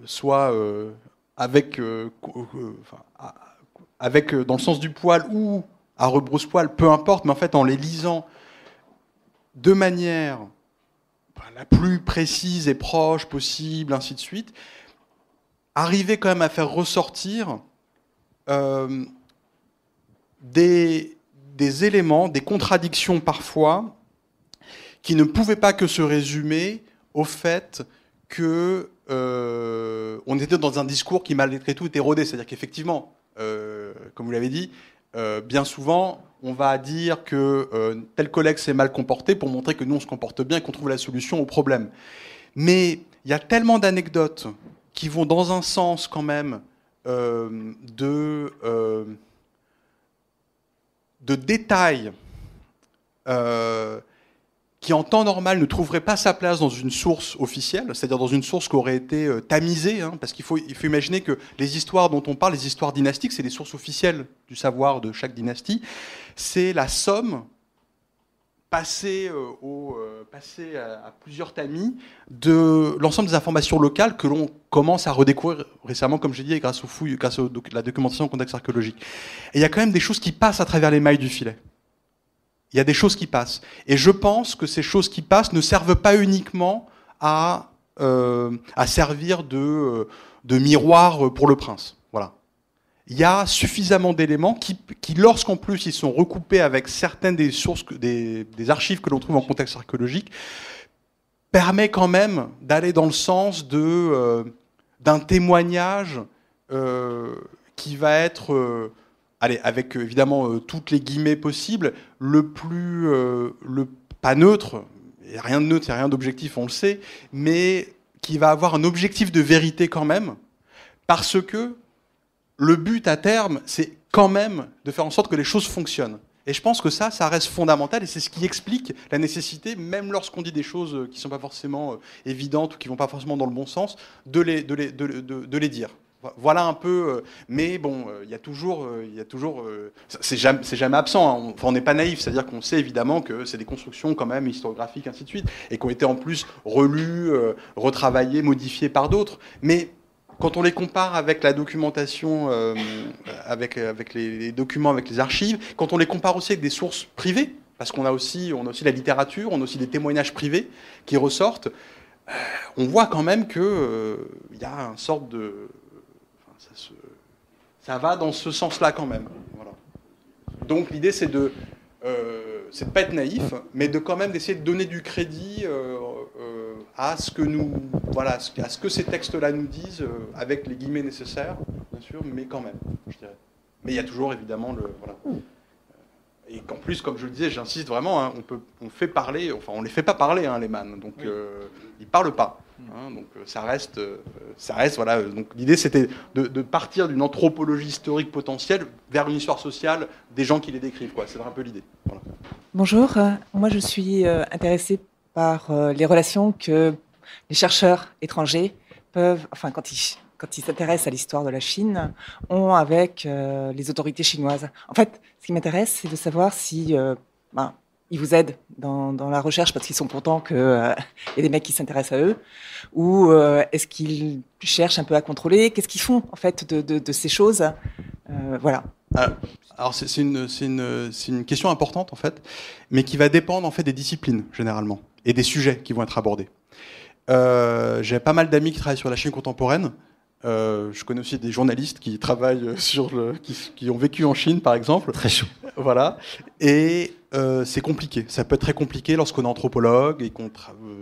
soit avec dans le sens du poil ou à rebrousse-poil, peu importe, mais en fait, en les lisant de manière la plus précise et proche possible, ainsi de suite, arriver quand même à faire ressortir des éléments, des contradictions parfois, qui ne pouvaient pas que se résumer au fait que on était dans un discours qui malgré tout était rodé. C'est-à-dire qu'effectivement, comme vous l'avez dit, bien souvent, on va dire que tel collègue s'est mal comporté pour montrer que nous, on se comporte bien et qu'on trouve la solution au problème. Mais il y a tellement d'anecdotes qui vont dans un sens quand même de détails qui en temps normal ne trouverait pas sa place dans une source officielle, c'est-à-dire dans une source qui aurait été tamisée, hein, parce qu'il faut imaginer que les histoires dont on parle, les histoires dynastiques, c'est les sources officielles du savoir de chaque dynastie, c'est la somme passée à plusieurs tamis de l'ensemble des informations locales que l'on commence à redécouvrir récemment, comme j'ai dit, grâce aux fouilles, grâce à la documentation en contexte archéologique. Et il y a quand même des choses qui passent à travers les mailles du filet. Il y a des choses qui passent. Et je pense que ces choses qui passent ne servent pas uniquement à servir de miroir pour le prince. Voilà. Il y a suffisamment d'éléments qui lorsqu'en plus ils sont recoupés avec certaines des sources, des archives que l'on trouve en contexte archéologique, permet quand même d'aller dans le sens d'un témoignage qui va être... avec évidemment toutes les guillemets possibles, pas neutre, il n'y a rien de neutre, il n'y a rien d'objectif, on le sait, mais qui va avoir un objectif de vérité quand même, parce que le but à terme, c'est quand même de faire en sorte que les choses fonctionnent. Et je pense que ça reste fondamental, et c'est ce qui explique la nécessité, même lorsqu'on dit des choses qui ne sont pas forcément évidentes ou qui ne vont pas forcément dans le bon sens, de les dire. Voilà un peu, mais bon, il y a toujours, c'est jamais absent. Hein. Enfin, on n'est pas naïf, c'est-à-dire qu'on sait évidemment que c'est des constructions quand même historiographiques, ainsi de suite, et qui ont été en plus relues, retravaillées, modifiées par d'autres. Mais quand on les compare avec la documentation, avec les documents, avec les archives, quand on les compare aussi avec des sources privées, parce qu'on a aussi la littérature, on a aussi des témoignages privés qui ressortent, on voit quand même que il y a une sorte de ça va dans ce sens-là quand même. Voilà. Donc l'idée c'est de pas être naïf, mais de quand même d'essayer de donner du crédit à ce que ces textes-là nous disent, avec les guillemets nécessaires, bien sûr, mais quand même, je dirais. Mais il y a toujours évidemment et qu'en plus, comme je le disais, j'insiste vraiment, hein, on fait parler, enfin on les fait pas parler, hein, les man, donc oui. Ils parlent pas. Hein, donc ça reste voilà. Donc l'idée c'était de partir d'une anthropologie historique potentielle vers une histoire sociale des gens qui les décrivent, quoi. C'est un peu l'idée. Voilà. Bonjour, moi je suis intéressée par les relations que les chercheurs étrangers peuvent, enfin quand ils s'intéressent à l'histoire de la Chine, ont avec les autorités chinoises. En fait, ce qui m'intéresse, c'est de savoir si ils vous aident dans la recherche parce qu'ils sont contents qu'il y ait des mecs qui s'intéressent à eux, ou est-ce qu'ils cherchent un peu à contrôler? Qu'est-ce qu'ils font en fait de ces choses? Voilà. Alors c'est une question importante en fait, mais qui va dépendre en fait des disciplines généralement et des sujets qui vont être abordés. J'ai pas mal d'amis qui travaillent sur la Chine contemporaine. Je connais aussi des journalistes qui travaillent qui ont vécu en Chine, par exemple. Très chaud. Voilà. Et c'est compliqué. Ça peut être très compliqué lorsqu'on est anthropologue et qu'on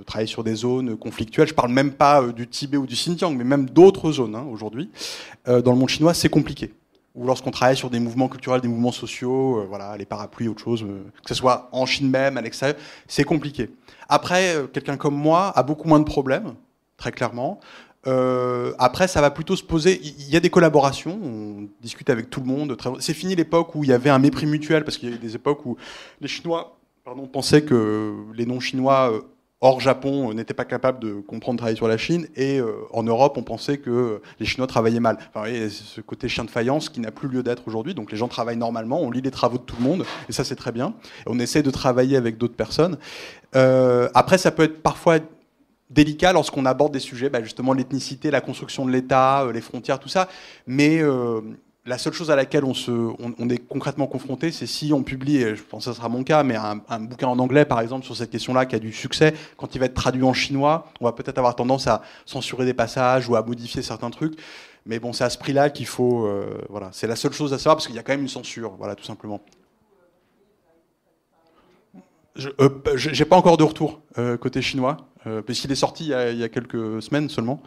travaille sur des zones conflictuelles. Je parle même pas du Tibet ou du Xinjiang, mais même d'autres zones aujourd'hui. Dans le monde chinois, c'est compliqué. Ou lorsqu'on travaille sur des mouvements culturels, des mouvements sociaux, voilà, les parapluies, autre chose, que ce soit en Chine même, à l'extérieur, c'est compliqué. Après, quelqu'un comme moi a beaucoup moins de problèmes, très clairement. Après, ça va plutôt se poser. Il y a des collaborations, on discute avec tout le monde. C'est fini l'époque où il y avait un mépris mutuel, parce qu'il y a eu des époques où les Chinois pensaient que les non-chinois hors Japon n'étaient pas capables de comprendre travailler sur la Chine, et en Europe, on pensait que les Chinois travaillaient mal. Enfin, il y a ce côté chien de faïence qui n'a plus lieu d'être aujourd'hui. Donc les gens travaillent normalement, on lit les travaux de tout le monde, et ça c'est très bien. Et on essaie de travailler avec d'autres personnes. Après, ça peut être parfois délicat lorsqu'on aborde des sujets, justement l'ethnicité, la construction de l'État, les frontières, tout ça. Mais la seule chose à laquelle on est concrètement confronté, c'est si on publie, et je pense que ce sera mon cas, mais un bouquin en anglais, par exemple, sur cette question-là, qui a du succès, quand il va être traduit en chinois, on va peut-être avoir tendance à censurer des passages ou à modifier certains trucs. Mais bon, c'est à ce prix-là qu'il faut... voilà, c'est la seule chose à savoir, parce qu'il y a quand même une censure, voilà, tout simplement. J'ai pas encore de retour côté chinois, puisqu'il est sorti il y a quelques semaines seulement,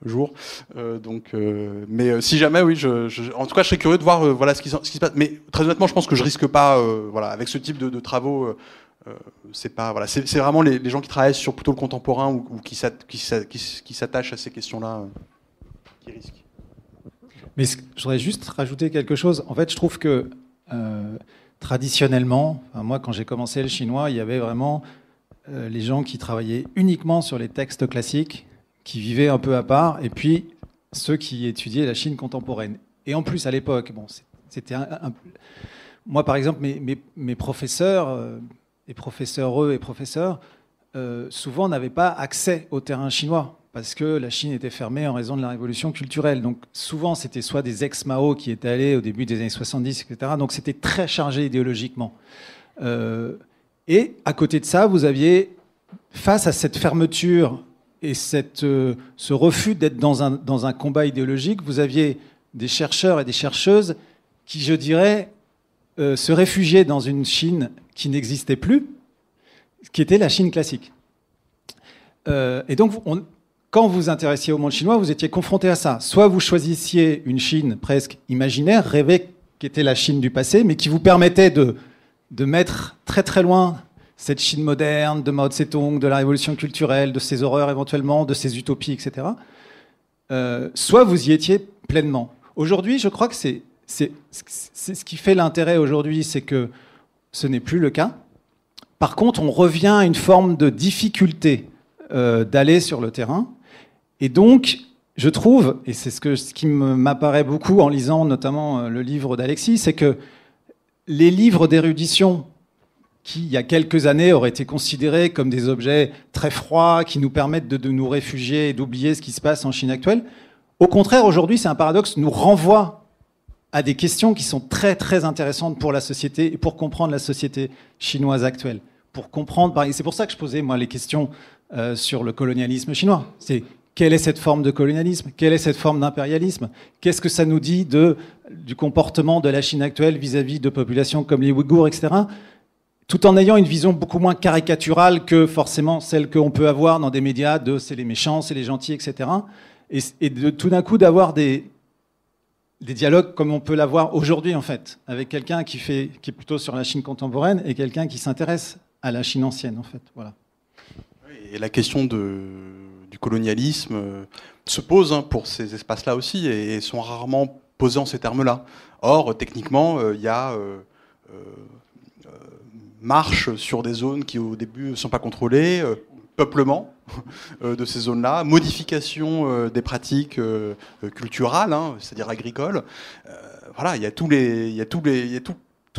jours. Mais si jamais, oui, en tout cas, je serais curieux de voir voilà ce qui se passe. Mais très honnêtement, je pense que je risque pas, voilà, avec ce type de travaux. C'est pas, voilà, c'est vraiment les gens qui travaillent sur plutôt le contemporain ou qui s'attachent à ces questions-là qui risquent. Mais je voudrais juste rajouter quelque chose. En fait, je trouve que traditionnellement, moi, quand j'ai commencé le chinois, il y avait vraiment les gens qui travaillaient uniquement sur les textes classiques, qui vivaient un peu à part, et puis ceux qui étudiaient la Chine contemporaine. Et en plus, à l'époque, bon, c'était moi, par exemple, mes professeurs, les professeurs et professeurs, souvent n'avaient pas accès au terrain chinois, parce que la Chine était fermée en raison de la révolution culturelle. Donc souvent, c'était soit des ex-Mao qui étaient allés au début des années 70, etc. Donc c'était très chargé idéologiquement. Et à côté de ça, vous aviez, face à cette fermeture et ce refus d'être dans un combat idéologique, vous aviez des chercheurs et des chercheuses qui, je dirais, se réfugiaient dans une Chine qui n'existait plus, qui était la Chine classique. Et donc, quand vous vous intéressiez au monde chinois, vous étiez confronté à ça. Soit vous choisissiez une Chine presque imaginaire, rêvée, qui était la Chine du passé, mais qui vous permettait de mettre très très loin cette Chine moderne, de Mao Tse-tung, de la révolution culturelle, de ses horreurs éventuellement, de ses utopies, etc. Soit vous y étiez pleinement. Aujourd'hui, je crois que c'est ce qui fait l'intérêt aujourd'hui, c'est que ce n'est plus le cas. Par contre, on revient à une forme de difficulté d'aller sur le terrain. Et donc, je trouve, et c'est ce qui m'apparaît beaucoup en lisant notamment le livre d'Alexis, c'est que les livres d'érudition qui, il y a quelques années, auraient été considérés comme des objets très froids, qui nous permettent de nous réfugier et d'oublier ce qui se passe en Chine actuelle, au contraire, aujourd'hui, c'est un paradoxe, nous renvoie à des questions qui sont très, très intéressantes pour la société et pour comprendre la société chinoise actuelle. Pour comprendre, et c'est pour ça que je posais, moi, les questions sur le colonialisme chinois. C'est quelle est cette forme de colonialisme? Quelle est cette forme d'impérialisme? Qu'est-ce que ça nous dit du comportement de la Chine actuelle vis-à-vis de populations comme les Ouïghours, etc., tout en ayant une vision beaucoup moins caricaturale que forcément celle qu'on peut avoir dans des médias de c'est les méchants, c'est les gentils, etc. Et de tout d'un coup d'avoir des dialogues comme on peut l'avoir aujourd'hui, en fait, avec quelqu'un qui est plutôt sur la Chine contemporaine et quelqu'un qui s'intéresse à la Chine ancienne, en fait. Voilà. Et la question du colonialisme se pose pour ces espaces-là aussi, et sont rarement posés en ces termes-là. Or, techniquement, il y a marche sur des zones qui, au début, ne sont pas contrôlées, peuplement de ces zones-là, modification des pratiques culturales, c'est-à-dire agricoles. Voilà, il y a tout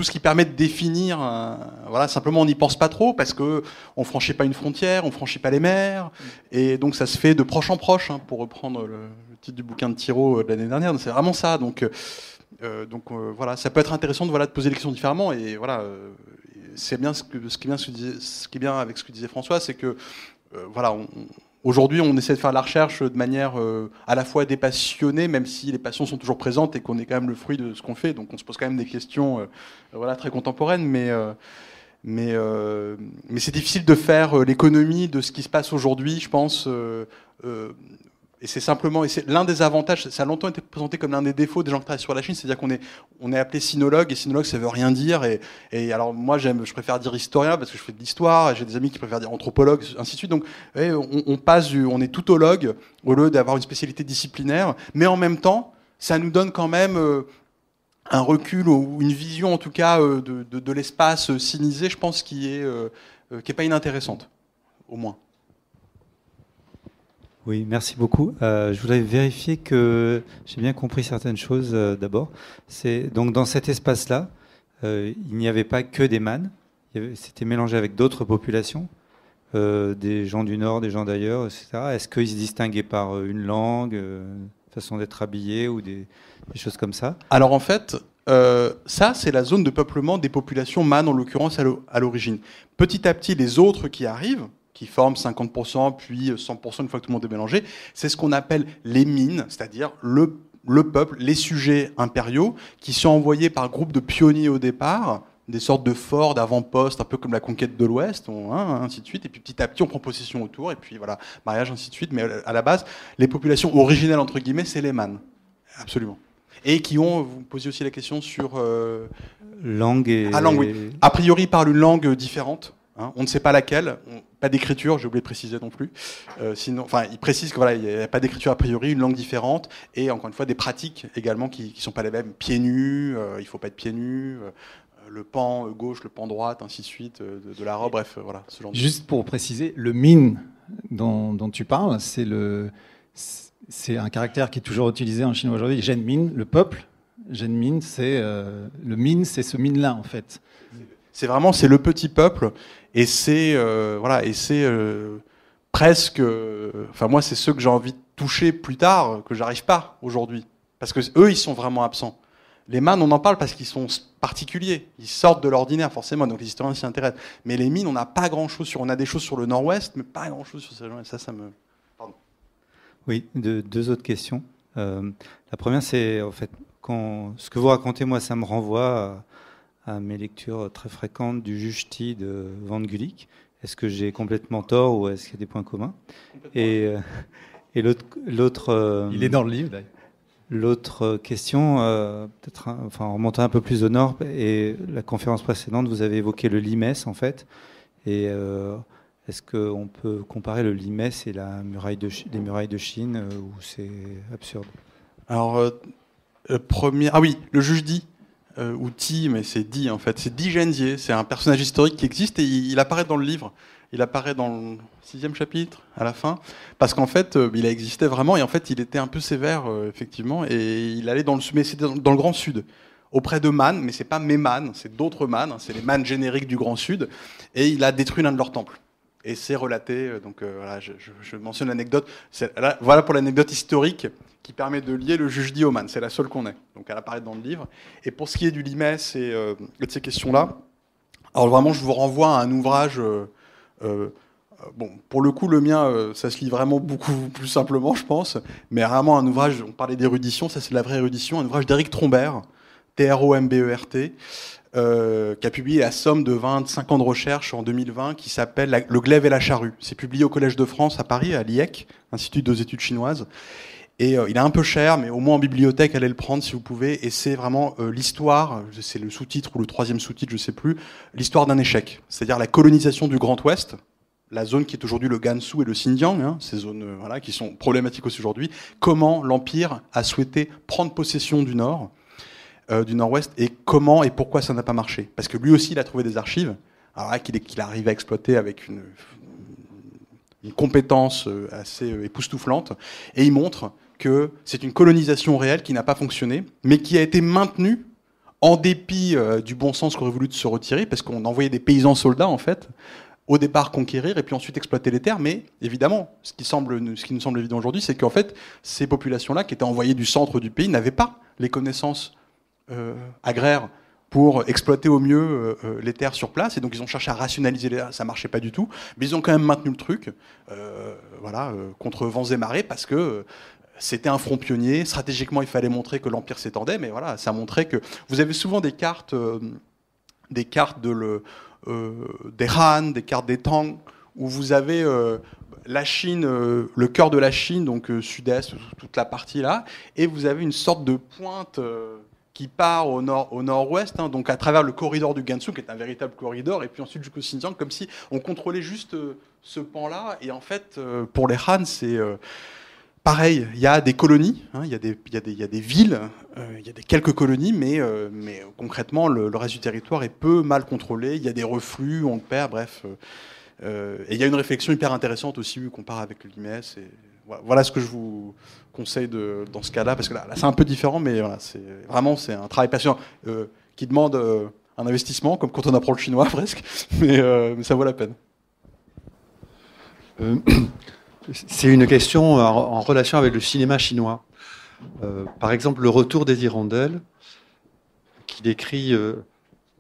ce qui permet de définir. Voilà, simplement, on n'y pense pas trop parce que on franchit pas une frontière, on franchit pas les mers, et donc ça se fait de proche en proche, pour reprendre le titre du bouquin de Thiraud de l'année dernière. C'est vraiment ça. Donc voilà, ça peut être intéressant de poser les questions différemment, et voilà. C'est bien ce qui est bien avec ce que disait François, c'est que voilà, aujourd'hui on essaie de faire de la recherche de manière à la fois dépassionnée, même si les passions sont toujours présentes et qu'on est quand même le fruit de ce qu'on fait, donc on se pose quand même des questions voilà, très contemporaines, mais c'est difficile de faire l'économie de ce qui se passe aujourd'hui, je pense, et c'est simplement, et c'est l'un des avantages, ça a longtemps été présenté comme l'un des défauts des gens qui travaillent sur la Chine, c'est-à-dire on est appelé sinologue, et sinologue ça veut rien dire, et alors moi je préfère dire historien parce que je fais de l'histoire, et j'ai des amis qui préfèrent dire anthropologue, ainsi de suite, donc on est toutologue au lieu d'avoir une spécialité disciplinaire, mais en même temps, ça nous donne quand même un recul ou une vision en tout cas de l'espace sinisé, je pense, qui est pas inintéressante, au moins. Oui, merci beaucoup. Je voudrais vérifier que j'ai bien compris certaines choses d'abord. Donc dans cet espace-là, il n'y avait pas que des mânes, c'était mélangé avec d'autres populations, des gens du Nord, des gens d'ailleurs, etc. Est-ce qu'ils se distinguaient par une langue, façon d'être habillés ou des choses comme ça? Alors en fait, ça c'est la zone de peuplement des populations mânes, en l'occurrence à l'origine. Petit à petit, les autres qui arrivent, qui forment 50%, puis 100% une fois que tout le monde est mélangé, c'est ce qu'on appelle les mines, c'est-à-dire le peuple, les sujets impériaux, qui sont envoyés par groupe de pionniers au départ, des sortes de forts, d'avant-postes, un peu comme la conquête de l'Ouest, ainsi de suite, et puis petit à petit on prend possession autour, et puis voilà, mariage, ainsi de suite, mais à la base, les populations originelles, entre guillemets, c'est les mânes, absolument. Et qui ont, vous posiez aussi la question sur... langue et... Ah, langue, oui. A priori, ils parlent une langue différente. On ne sait pas laquelle, pas d'écriture, j'ai oublié de préciser non plus. Sinon, enfin, il précise qu'il n'y a pas d'écriture a priori, une langue différente, et encore une fois des pratiques également qui ne sont pas les mêmes. Pieds nus, il ne faut pas être pieds nus, le pan gauche, le pan droite, ainsi de suite, de la robe, bref, voilà. Ce genre Juste pour préciser, le min dont tu parles, c'est un caractère qui est toujours utilisé en chinois aujourd'hui. Zhenmin, le peuple. Zhenmin, le min, c'est ce min-là en fait. C'est le petit peuple. Et c'est presque, enfin moi c'est ceux que j'ai envie de toucher plus tard que j'arrive pas aujourd'hui, parce que eux ils sont vraiment absents. Les mânes on en parle parce qu'ils sont particuliers, ils sortent de l'ordinaire forcément, donc les historiens s'y intéressent. Mais les mines on n'a pas grand chose on a des choses sur le Nord-Ouest, mais pas grand chose sur ces gens. Et ça me, pardon. Oui, deux autres questions. La première c'est en fait ce que vous racontez moi ça me renvoie à mes lectures très fréquentes du Juchti de Van Gulik. Est-ce que j'ai complètement tort ou est-ce qu'il y a des points communs? Et l'autre... il est dans le livre, d'ailleurs. L'autre question, peut-être, en remontant un peu plus au nord, et la conférence précédente, vous avez évoqué le Limes, en fait. Et est-ce qu'on peut comparer le Limes et les murailles de Chine, où c'est absurde? Alors, le juge dit, ou Ti, mais c'est Di en fait. C'est Di Zhenjie, c'est un personnage historique qui existe et il apparaît dans le livre. Il apparaît dans le 6e chapitre, à la fin, parce qu'en fait, il a existé vraiment et en fait, il était un peu sévère, effectivement, et il allait mais c'était dans le Grand Sud, auprès de mânes, mais c'est pas mes mânes, c'est d'autres mânes, c'est les mânes génériques du Grand Sud, et il a détruit l'un de leurs temples. Et c'est relaté, donc voilà, je mentionne l'anecdote. Voilà pour l'anecdote historique qui permet de lier le juge-dit au man. C'est la seule qu'on ait. Donc elle apparaît dans le livre. Et pour ce qui est du Limes et de ces questions-là, alors vraiment, je vous renvoie à un ouvrage. Bon, pour le coup, le mien, ça se lit vraiment beaucoup plus simplement, je pense. Mais vraiment un ouvrage. On parlait d'érudition, ça c'est de la vraie érudition. Un ouvrage d'Éric Trombert, Trombert. Qui a publié la somme de 25 ans de recherche en 2020, qui s'appelle Le glaive et la charrue. C'est publié au Collège de France à Paris, à l'IEC, Institut des études chinoises. Et il est un peu cher, mais au moins en bibliothèque, allez le prendre si vous pouvez. Et c'est vraiment l'histoire, c'est le sous-titre ou le 3e sous-titre, je sais plus, l'histoire d'un échec. C'est-à-dire la colonisation du Grand Ouest, la zone qui est aujourd'hui le Gansu et le Xinjiang, ces zones qui sont problématiques aussi aujourd'hui. Comment l'Empire a souhaité prendre possession du Nord, du Nord-Ouest, et comment et pourquoi ça n'a pas marché. Parce que lui aussi, il a trouvé des archives, qu'il arrive à exploiter avec une compétence assez époustouflante, et il montre que c'est une colonisation réelle qui n'a pas fonctionné, mais qui a été maintenue en dépit du bon sens qu'aurait voulu se retirer, parce qu'on envoyait des paysans soldats, en fait, au départ conquérir, et puis ensuite exploiter les terres, mais évidemment, ce qui nous semble évident aujourd'hui, c'est qu'en fait, ces populations-là, qui étaient envoyées du centre du pays, n'avaient pas les connaissances agraires pour exploiter au mieux les terres sur place, et donc ils ont cherché à rationaliser les terres, ça marchait pas du tout, mais ils ont quand même maintenu le truc, contre vents et marées, parce que c'était un front pionnier, stratégiquement il fallait montrer que l'Empire s'étendait, mais voilà, ça montrait que... Vous avez souvent des cartes des Han, des cartes des Tang, où vous avez la Chine, le cœur de la Chine, donc sud-est, toute la partie là, et vous avez une sorte de pointe qui part au nord-ouest, hein, donc à travers le corridor du Gansu, qui est un véritable corridor, et puis ensuite jusqu'au Xinjiang, comme si on contrôlait juste ce pan-là. Et en fait, pour les Han, c'est pareil. Il y a des colonies, hein, il y a des villes, il y a quelques colonies, mais concrètement, le reste du territoire est peu mal contrôlé. Il y a des reflux, on le perd, bref. Et il y a une réflexion hyper intéressante aussi, qu'on part avec l'IMES. Voilà ce que je vous conseille dans ce cas-là, parce que là c'est un peu différent, mais voilà, c'est un travail passionnant qui demande un investissement, comme quand on apprend le chinois presque, mais ça vaut la peine. C'est une question en relation avec le cinéma chinois. Par exemple, Le Retour des Hirondelles, qui décrit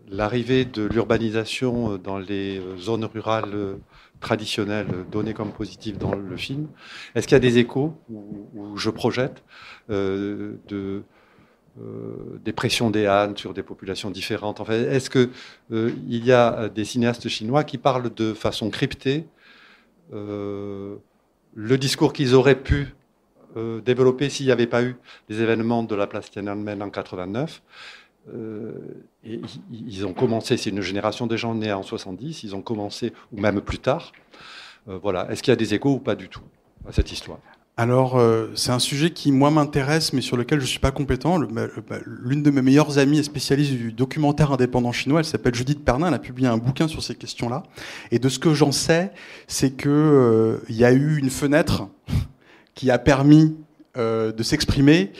l'arrivée de l'urbanisation dans les zones rurales traditionnelles données comme positives dans le film. Est-ce qu'il y a des échos où je projette des pressions des Han sur des populations différentes? En fait, est-ce qu'il y a des cinéastes chinois qui parlent de façon cryptée le discours qu'ils auraient pu développer s'il n'y avait pas eu les événements de la place Tiananmen en 89? Et ils ont commencé, c'est une génération de gens nés en 70, ils ont commencé, ou même plus tard. Voilà. Est-ce qu'il y a des échos ou pas du tout à cette histoire? Alors, c'est un sujet qui, moi, m'intéresse, mais sur lequel je ne suis pas compétent. L'une de mes meilleures amies est spécialiste du documentaire indépendant chinois. Elle s'appelle Judith Pernin. Elle a publié un bouquin sur ces questions-là. Et de ce que j'en sais, c'est qu'il y a eu une fenêtre qui a permis de s'exprimer.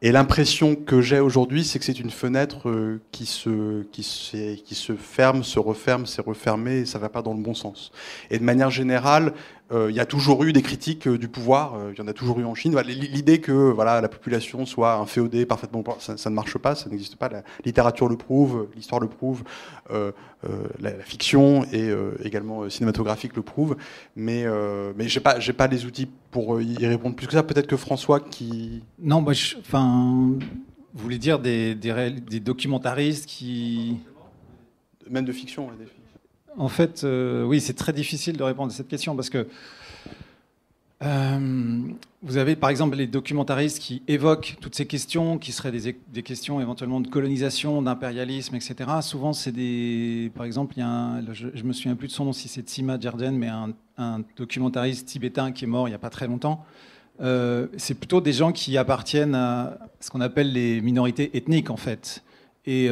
Et l'impression que j'ai aujourd'hui, c'est que c'est une fenêtre qui se ferme, se referme, s'est refermée, et ça ne va pas dans le bon sens. Et de manière générale, il y a toujours eu des critiques du pouvoir, il y en a toujours eu en Chine. L'idée que la population soit inféodée parfaitement, ça ne marche pas, ça n'existe pas. La littérature le prouve, l'histoire le prouve, la fiction et également cinématographique le prouve. Mais j'ai pas les outils pour y répondre plus que ça. Peut-être que François qui... Non, vous voulez dire des documentaristes qui... Même de fiction. En fait, oui, c'est très difficile de répondre à cette question parce que vous avez par exemple les documentaristes qui évoquent toutes ces questions, qui seraient des questions éventuellement de colonisation, d'impérialisme, etc. Souvent, c'est par exemple, je me souviens plus de son nom, si c'est Tsima Djerden, mais un documentariste tibétain qui est mort il n'y a pas très longtemps. C'est plutôt des gens qui appartiennent à ce qu'on appelle les minorités ethniques, en fait. Et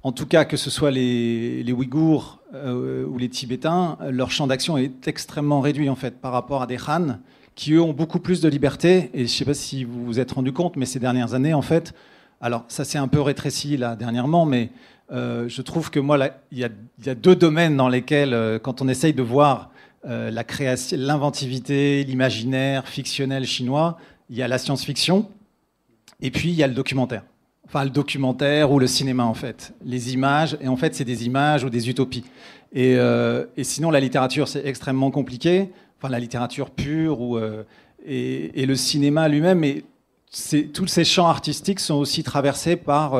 en tout cas, que ce soit les Ouïghours ou les Tibétains, leur champ d'action est extrêmement réduit, en fait, par rapport à des Han, qui, eux, ont beaucoup plus de liberté. Et je ne sais pas si vous vous êtes rendu compte, mais ces dernières années, en fait, alors ça s'est un peu rétréci, là, dernièrement, mais je trouve que moi, il y a deux domaines dans lesquels, quand on essaye de voir la création, l'inventivité, l'imaginaire fictionnel chinois, il y a la science-fiction, et puis il y a le documentaire. Enfin, le documentaire ou le cinéma, en fait. Les images, et en fait, c'est des images ou des utopies. Et sinon, la littérature, c'est extrêmement compliqué. Enfin, la littérature pure et le cinéma lui-même. Et tous ces champs artistiques sont aussi traversés par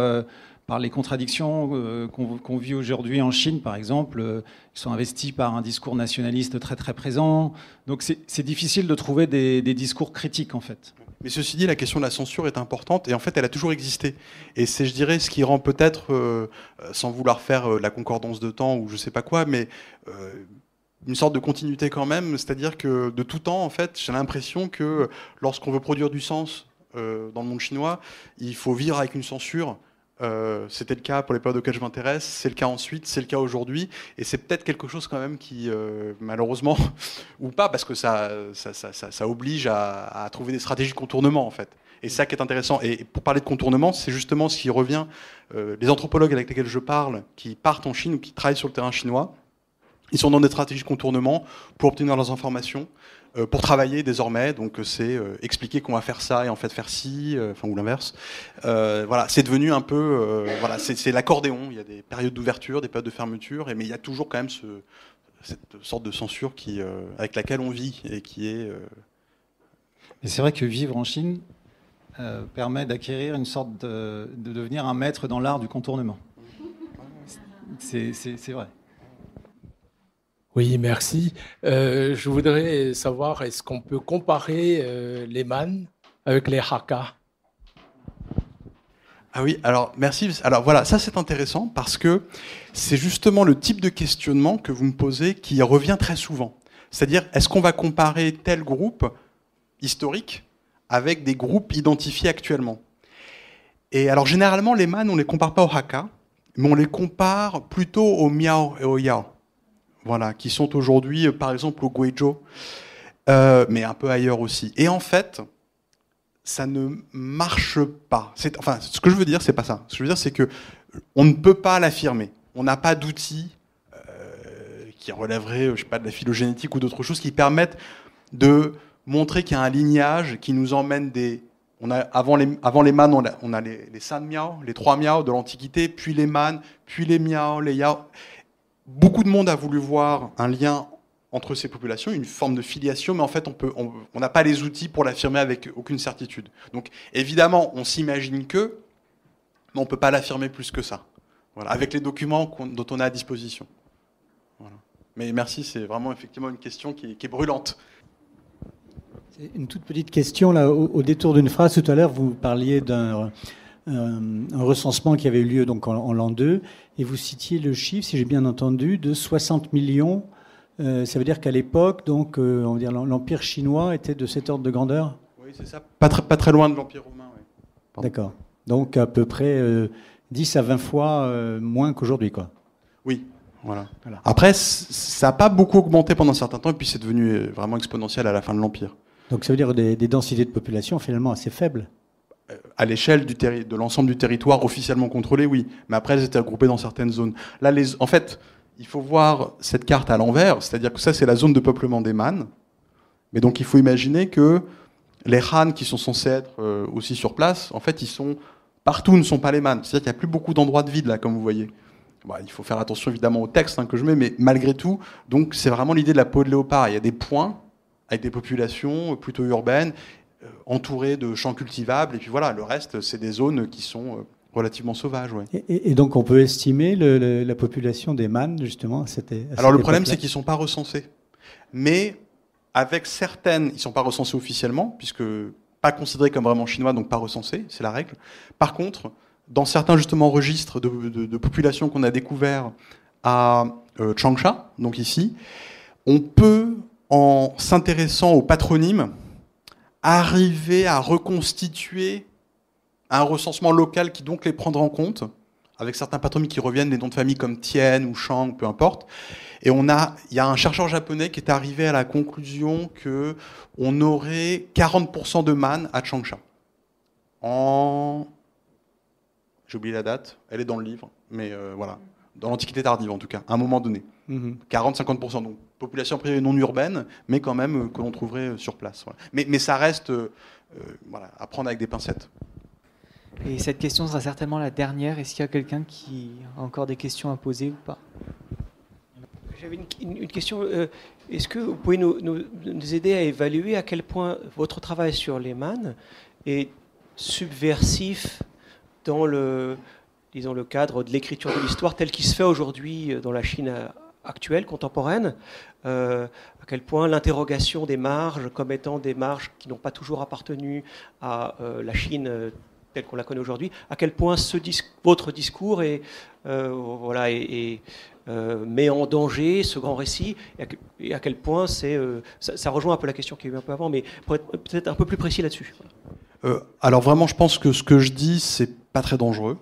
les contradictions qu'on vit aujourd'hui en Chine, par exemple. Ils sont investis par un discours nationaliste très, très présent. Donc, c'est difficile de trouver des discours critiques, en fait. Mais ceci dit, la question de la censure est importante et en fait, elle a toujours existé. Et c'est, je dirais, ce qui rend peut-être, sans vouloir faire la concordance de temps ou je sais pas quoi, mais une sorte de continuité quand même. C'est-à-dire que de tout temps, en fait, j'ai l'impression que lorsqu'on veut produire du sens dans le monde chinois, il faut vivre avec une censure. C'était le cas pour les périodes auxquelles je m'intéresse, c'est le cas ensuite, c'est le cas aujourd'hui, et c'est peut-être quelque chose quand même qui, malheureusement, ou pas, parce que ça oblige à trouver des stratégies de contournement en fait. Et c'est ça qui est intéressant. Et pour parler de contournement, c'est justement ce qui revient. Les anthropologues avec lesquels je parle, qui partent en Chine ou qui travaillent sur le terrain chinois, ils sont dans des stratégies de contournement pour obtenir leurs informations. Pour travailler désormais, donc c'est expliquer qu'on va faire ça et en fait faire ci, ou l'inverse. Voilà, c'est devenu un peu, c'est l'accordéon. Il y a des périodes d'ouverture, des périodes de fermeture, mais il y a toujours quand même cette sorte de censure avec laquelle on vit et qui est. Et c'est vrai que vivre en Chine permet d'acquérir une sorte de devenir un maître dans l'art du contournement. C'est vrai. Oui, merci. Je voudrais savoir, est-ce qu'on peut comparer les man avec les haka? Ah oui, alors merci. Alors voilà, ça c'est intéressant parce que c'est justement le type de questionnement que vous me posez qui revient très souvent. C'est-à-dire, est-ce qu'on va comparer tel groupe historique avec des groupes identifiés actuellement? Et alors généralement, les man, on les compare pas aux haka, mais on les compare plutôt aux miao et aux yao. Voilà, qui sont aujourd'hui, par exemple, au Guizhou, mais un peu ailleurs aussi. Et en fait, ça ne marche pas. Enfin, ce que je veux dire, c'est pas ça. Ce que je veux dire, c'est que on ne peut pas l'affirmer. On n'a pas d'outils qui relèveraient, je sais pas, de la phylogénétique ou d'autres choses qui permettent de montrer qu'il y a un lignage qui nous emmène des... avant les man, on a les san miao, les 3 miao de l'Antiquité, puis les man, puis les miao, les yao. Beaucoup de monde a voulu voir un lien entre ces populations, une forme de filiation, mais en fait, on n'a pas les outils pour l'affirmer avec aucune certitude. Donc, évidemment, on s'imagine que, mais on ne peut pas l'affirmer plus que ça. Voilà, avec les documents dont on a à disposition. Voilà. Mais merci, c'est vraiment effectivement une question qui est brûlante. C'est une toute petite question, là, au détour d'une phrase. Tout à l'heure, vous parliez d'un un recensement qui avait eu lieu donc en l'an 2, et vous citiez le chiffre, si j'ai bien entendu, de 60 millions. Ça veut dire qu'à l'époque, donc, on va dire, l'Empire chinois était de cet ordre de grandeur? Oui, c'est ça. Pas très loin de l'Empire romain. Oui. D'accord. Donc à peu près 10 à 20 fois moins qu'aujourd'hui, quoi. Oui, voilà. Après, ça n'a pas beaucoup augmenté pendant un certain temps, et puis c'est devenu vraiment exponentiel à la fin de l'Empire. Donc ça veut dire des densités de population finalement assez faibles? À l'échelle de l'ensemble du territoire officiellement contrôlé, oui. Mais après, elles étaient regroupées dans certaines zones. Là, en fait, il faut voir cette carte à l'envers, c'est-à-dire que ça, c'est la zone de peuplement des Man. Mais donc, il faut imaginer que les Han qui sont censés être aussi sur place, en fait, ils sont partout, ne sont pas les Man. C'est-à-dire qu'il n'y a plus beaucoup d'endroits de vide, là, comme vous voyez. Bon, il faut faire attention, évidemment, au texte que je mets, mais malgré tout, donc, c'est vraiment l'idée de la peau de léopard. Il y a des points avec des populations plutôt urbaines, entourées de champs cultivables, et puis voilà, le reste, c'est des zones qui sont relativement sauvages. Ouais. Et donc, on peut estimer la population des Man, justement, à cette Alors, le problème, c'est qu'ils ne sont pas recensés. Mais avec certaines, ils ne sont pas recensés officiellement, puisque pas considérés comme vraiment chinois, donc pas recensés, c'est la règle. Par contre, dans certains, justement, registres de populations qu'on a découverts à Changsha, donc ici, on peut, en s'intéressant aux patronymes, arriver à reconstituer un recensement local qui donc les prendra en compte, avec certains patronymes qui reviennent, des noms de famille comme Tien ou Shang, peu importe. Et il y a un chercheur japonais qui est arrivé à la conclusion que on aurait 40% de Man à Changsha. J'ai oublié la date, elle est dans le livre, mais voilà. Dans l'Antiquité tardive en tout cas, à un moment donné. 40-50%, donc population privée non urbaine, mais quand même que l'on trouverait sur place. Voilà. Mais ça reste voilà, à prendre avec des pincettes. Et cette question sera certainement la dernière. Est-ce qu'il y a quelqu'un qui a encore des questions à poser ou pas? J'avais une question. Est-ce que vous pouvez nous aider à évaluer à quel point votre travail sur les Man est subversif dans le cadre de l'écriture de l'histoire tel qu'il se fait aujourd'hui dans la Chine actuelle, contemporaine, à quel point l'interrogation des marges comme étant des marges qui n'ont pas toujours appartenu à la Chine telle qu'on la connaît aujourd'hui, à quel point votre discours met en danger ce grand récit, et à quel point ça rejoint un peu la question qu'il y a eu un peu avant, mais pour être peut-être un peu plus précis là-dessus. Alors vraiment, je pense que ce que je dis, c'est pas très dangereux.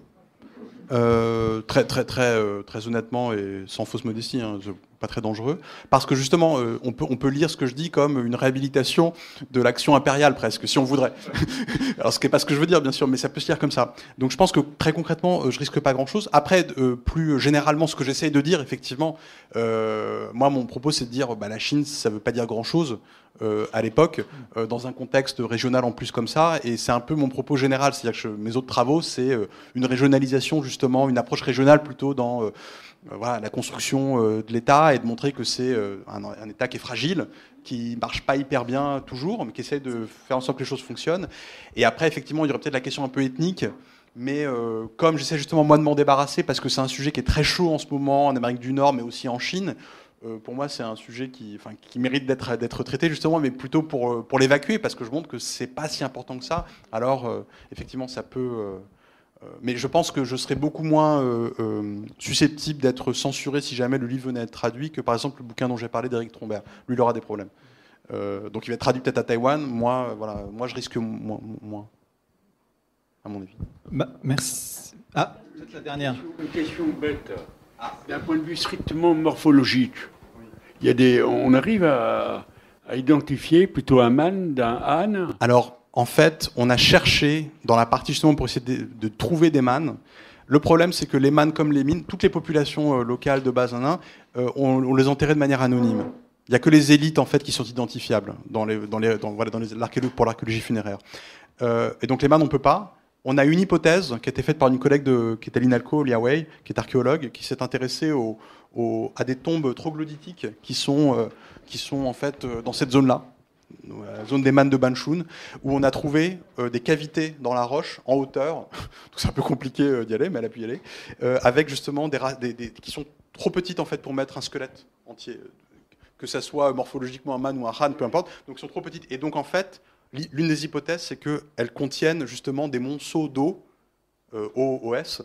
Très honnêtement et sans fausse modestie, hein, pas très dangereux, parce que justement on peut lire ce que je dis comme une réhabilitation de l'action impériale presque, si on voudrait. Alors ce qui n'est pas ce que je veux dire bien sûr, mais ça peut se lire comme ça. Donc je pense que très concrètement je risque pas grand chose. Après plus généralement ce que j'essaye de dire effectivement, moi mon propos c'est de dire la Chine ça veut pas dire grand chose à l'époque, dans un contexte régional en plus comme ça, et c'est un peu mon propos général, c'est-à-dire que mes autres travaux c'est une régionalisation justement, une approche régionale plutôt dans voilà, la construction de l'État, et de montrer que c'est un État qui est fragile, qui marche pas hyper bien toujours, mais qui essaie de faire en sorte que les choses fonctionnent. Et après, effectivement, il y aurait peut-être la question un peu ethnique, mais comme j'essaie justement moi de m'en débarrasser, parce que c'est un sujet qui est très chaud en ce moment en Amérique du Nord, mais aussi en Chine, pour moi, c'est un sujet qui mérite d'être traité justement, mais plutôt pour l'évacuer, parce que je montre que c'est pas si important que ça. Alors, effectivement, ça peut. Mais je pense que je serais beaucoup moins susceptible d'être censuré si jamais le livre venait à être traduit que, par exemple, le bouquin dont j'ai parlé d'Éric Trombert. Lui, il aura des problèmes. Donc, il va être traduit peut-être à Taïwan. Moi, je risque moins, à mon avis. Merci. Ah, peut-être la dernière. Une question bête. D'un point de vue strictement morphologique, on arrive à identifier plutôt un man d'un âne. Alors, en fait, on a cherché dans la partie justement pour essayer de trouver des mânes. Le problème, c'est que les mânes comme les mines, toutes les populations locales de base en Inde, on les enterrait de manière anonyme. Il n'y a que les élites en fait qui sont identifiables pour l'archéologie funéraire. Et donc les mânes, on ne peut pas. On a une hypothèse qui a été faite par une collègue qui était l'INALCO, Lia Wei, qui est archéologue, qui s'est intéressée à des tombes troglodytiques qui sont en fait dans cette zone-là, la zone des mânes de Banchun, où on a trouvé des cavités dans la roche en hauteur. Donc c'est un peu compliqué d'y aller, mais elle a pu y aller, avec justement qui sont trop petites en fait pour mettre un squelette entier, que ça soit morphologiquement un mâne ou un han, peu importe. Donc elles sont trop petites. Et donc en fait, l'une des hypothèses, c'est qu'elles contiennent justement des monceaux d'eau, OOS,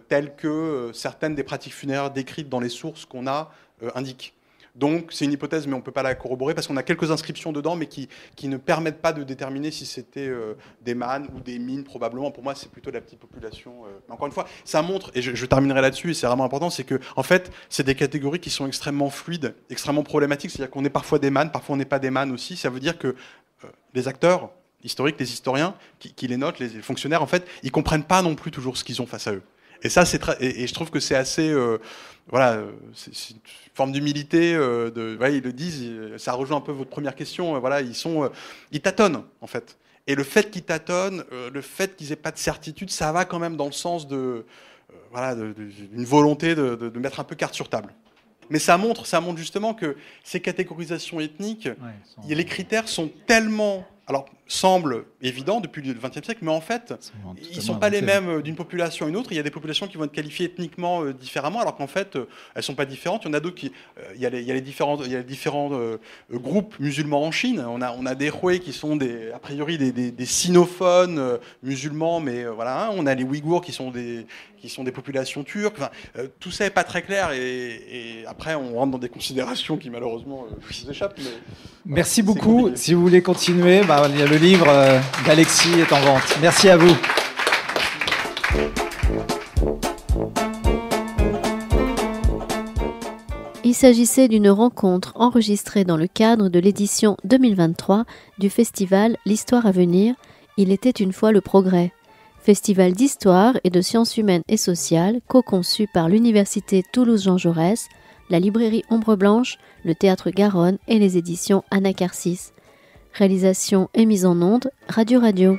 tels que certaines des pratiques funéraires décrites dans les sources qu'on a indiquent. Donc c'est une hypothèse, mais on ne peut pas la corroborer parce qu'on a quelques inscriptions dedans, mais qui ne permettent pas de déterminer si c'était des mânes ou des mines, probablement. Pour moi, c'est plutôt la petite population. Mais encore une fois, ça montre, et je terminerai là-dessus, et c'est vraiment important, c'est que en fait, c'est des catégories qui sont extrêmement fluides, extrêmement problématiques. C'est-à-dire qu'on est parfois des mânes, parfois on n'est pas des mânes aussi. Ça veut dire que les acteurs historiques, les historiens qui les notent, les fonctionnaires, en fait, ils comprennent pas non plus toujours ce qu'ils ont face à eux. Et ça, et je trouve que c'est assez, c'est une forme d'humilité. Ils le disent. Ça rejoint un peu votre première question. Ils tâtonnent en fait. Et le fait qu'ils tâtonnent, le fait qu'ils aient pas de certitude, ça va quand même dans le sens d'une volonté de mettre un peu carte sur table. Mais ça montre justement que ces catégorisations ethniques, les critères sont tellement, semblent évidents depuis le XXe siècle, mais en fait, ils ne sont pas les mêmes d'une population à une autre. Il y a des populations qui vont être qualifiées ethniquement différemment, alors qu'en fait, elles ne sont pas différentes. Il y en a d'autres il y a les différents groupes musulmans en Chine. On a des Hui qui sont a priori des sinophones musulmans, mais on a les Ouïghours qui sont des populations turques. Tout ça n'est pas très clair, et après, on rentre dans des considérations qui malheureusement nous échappent. Mais, merci beaucoup. Si vous voulez continuer, le livre d'Alexis est en vente. Merci à vous. Il s'agissait d'une rencontre enregistrée dans le cadre de l'édition 2023 du festival L'Histoire à venir, Il était une fois le progrès. Festival d'histoire et de sciences humaines et sociales co-conçu par l'Université Toulouse-Jean Jaurès, la librairie Ombre Blanche, le Théâtre Garonne et les éditions Anacarsis. Réalisation et mise en onde, Radio Radio.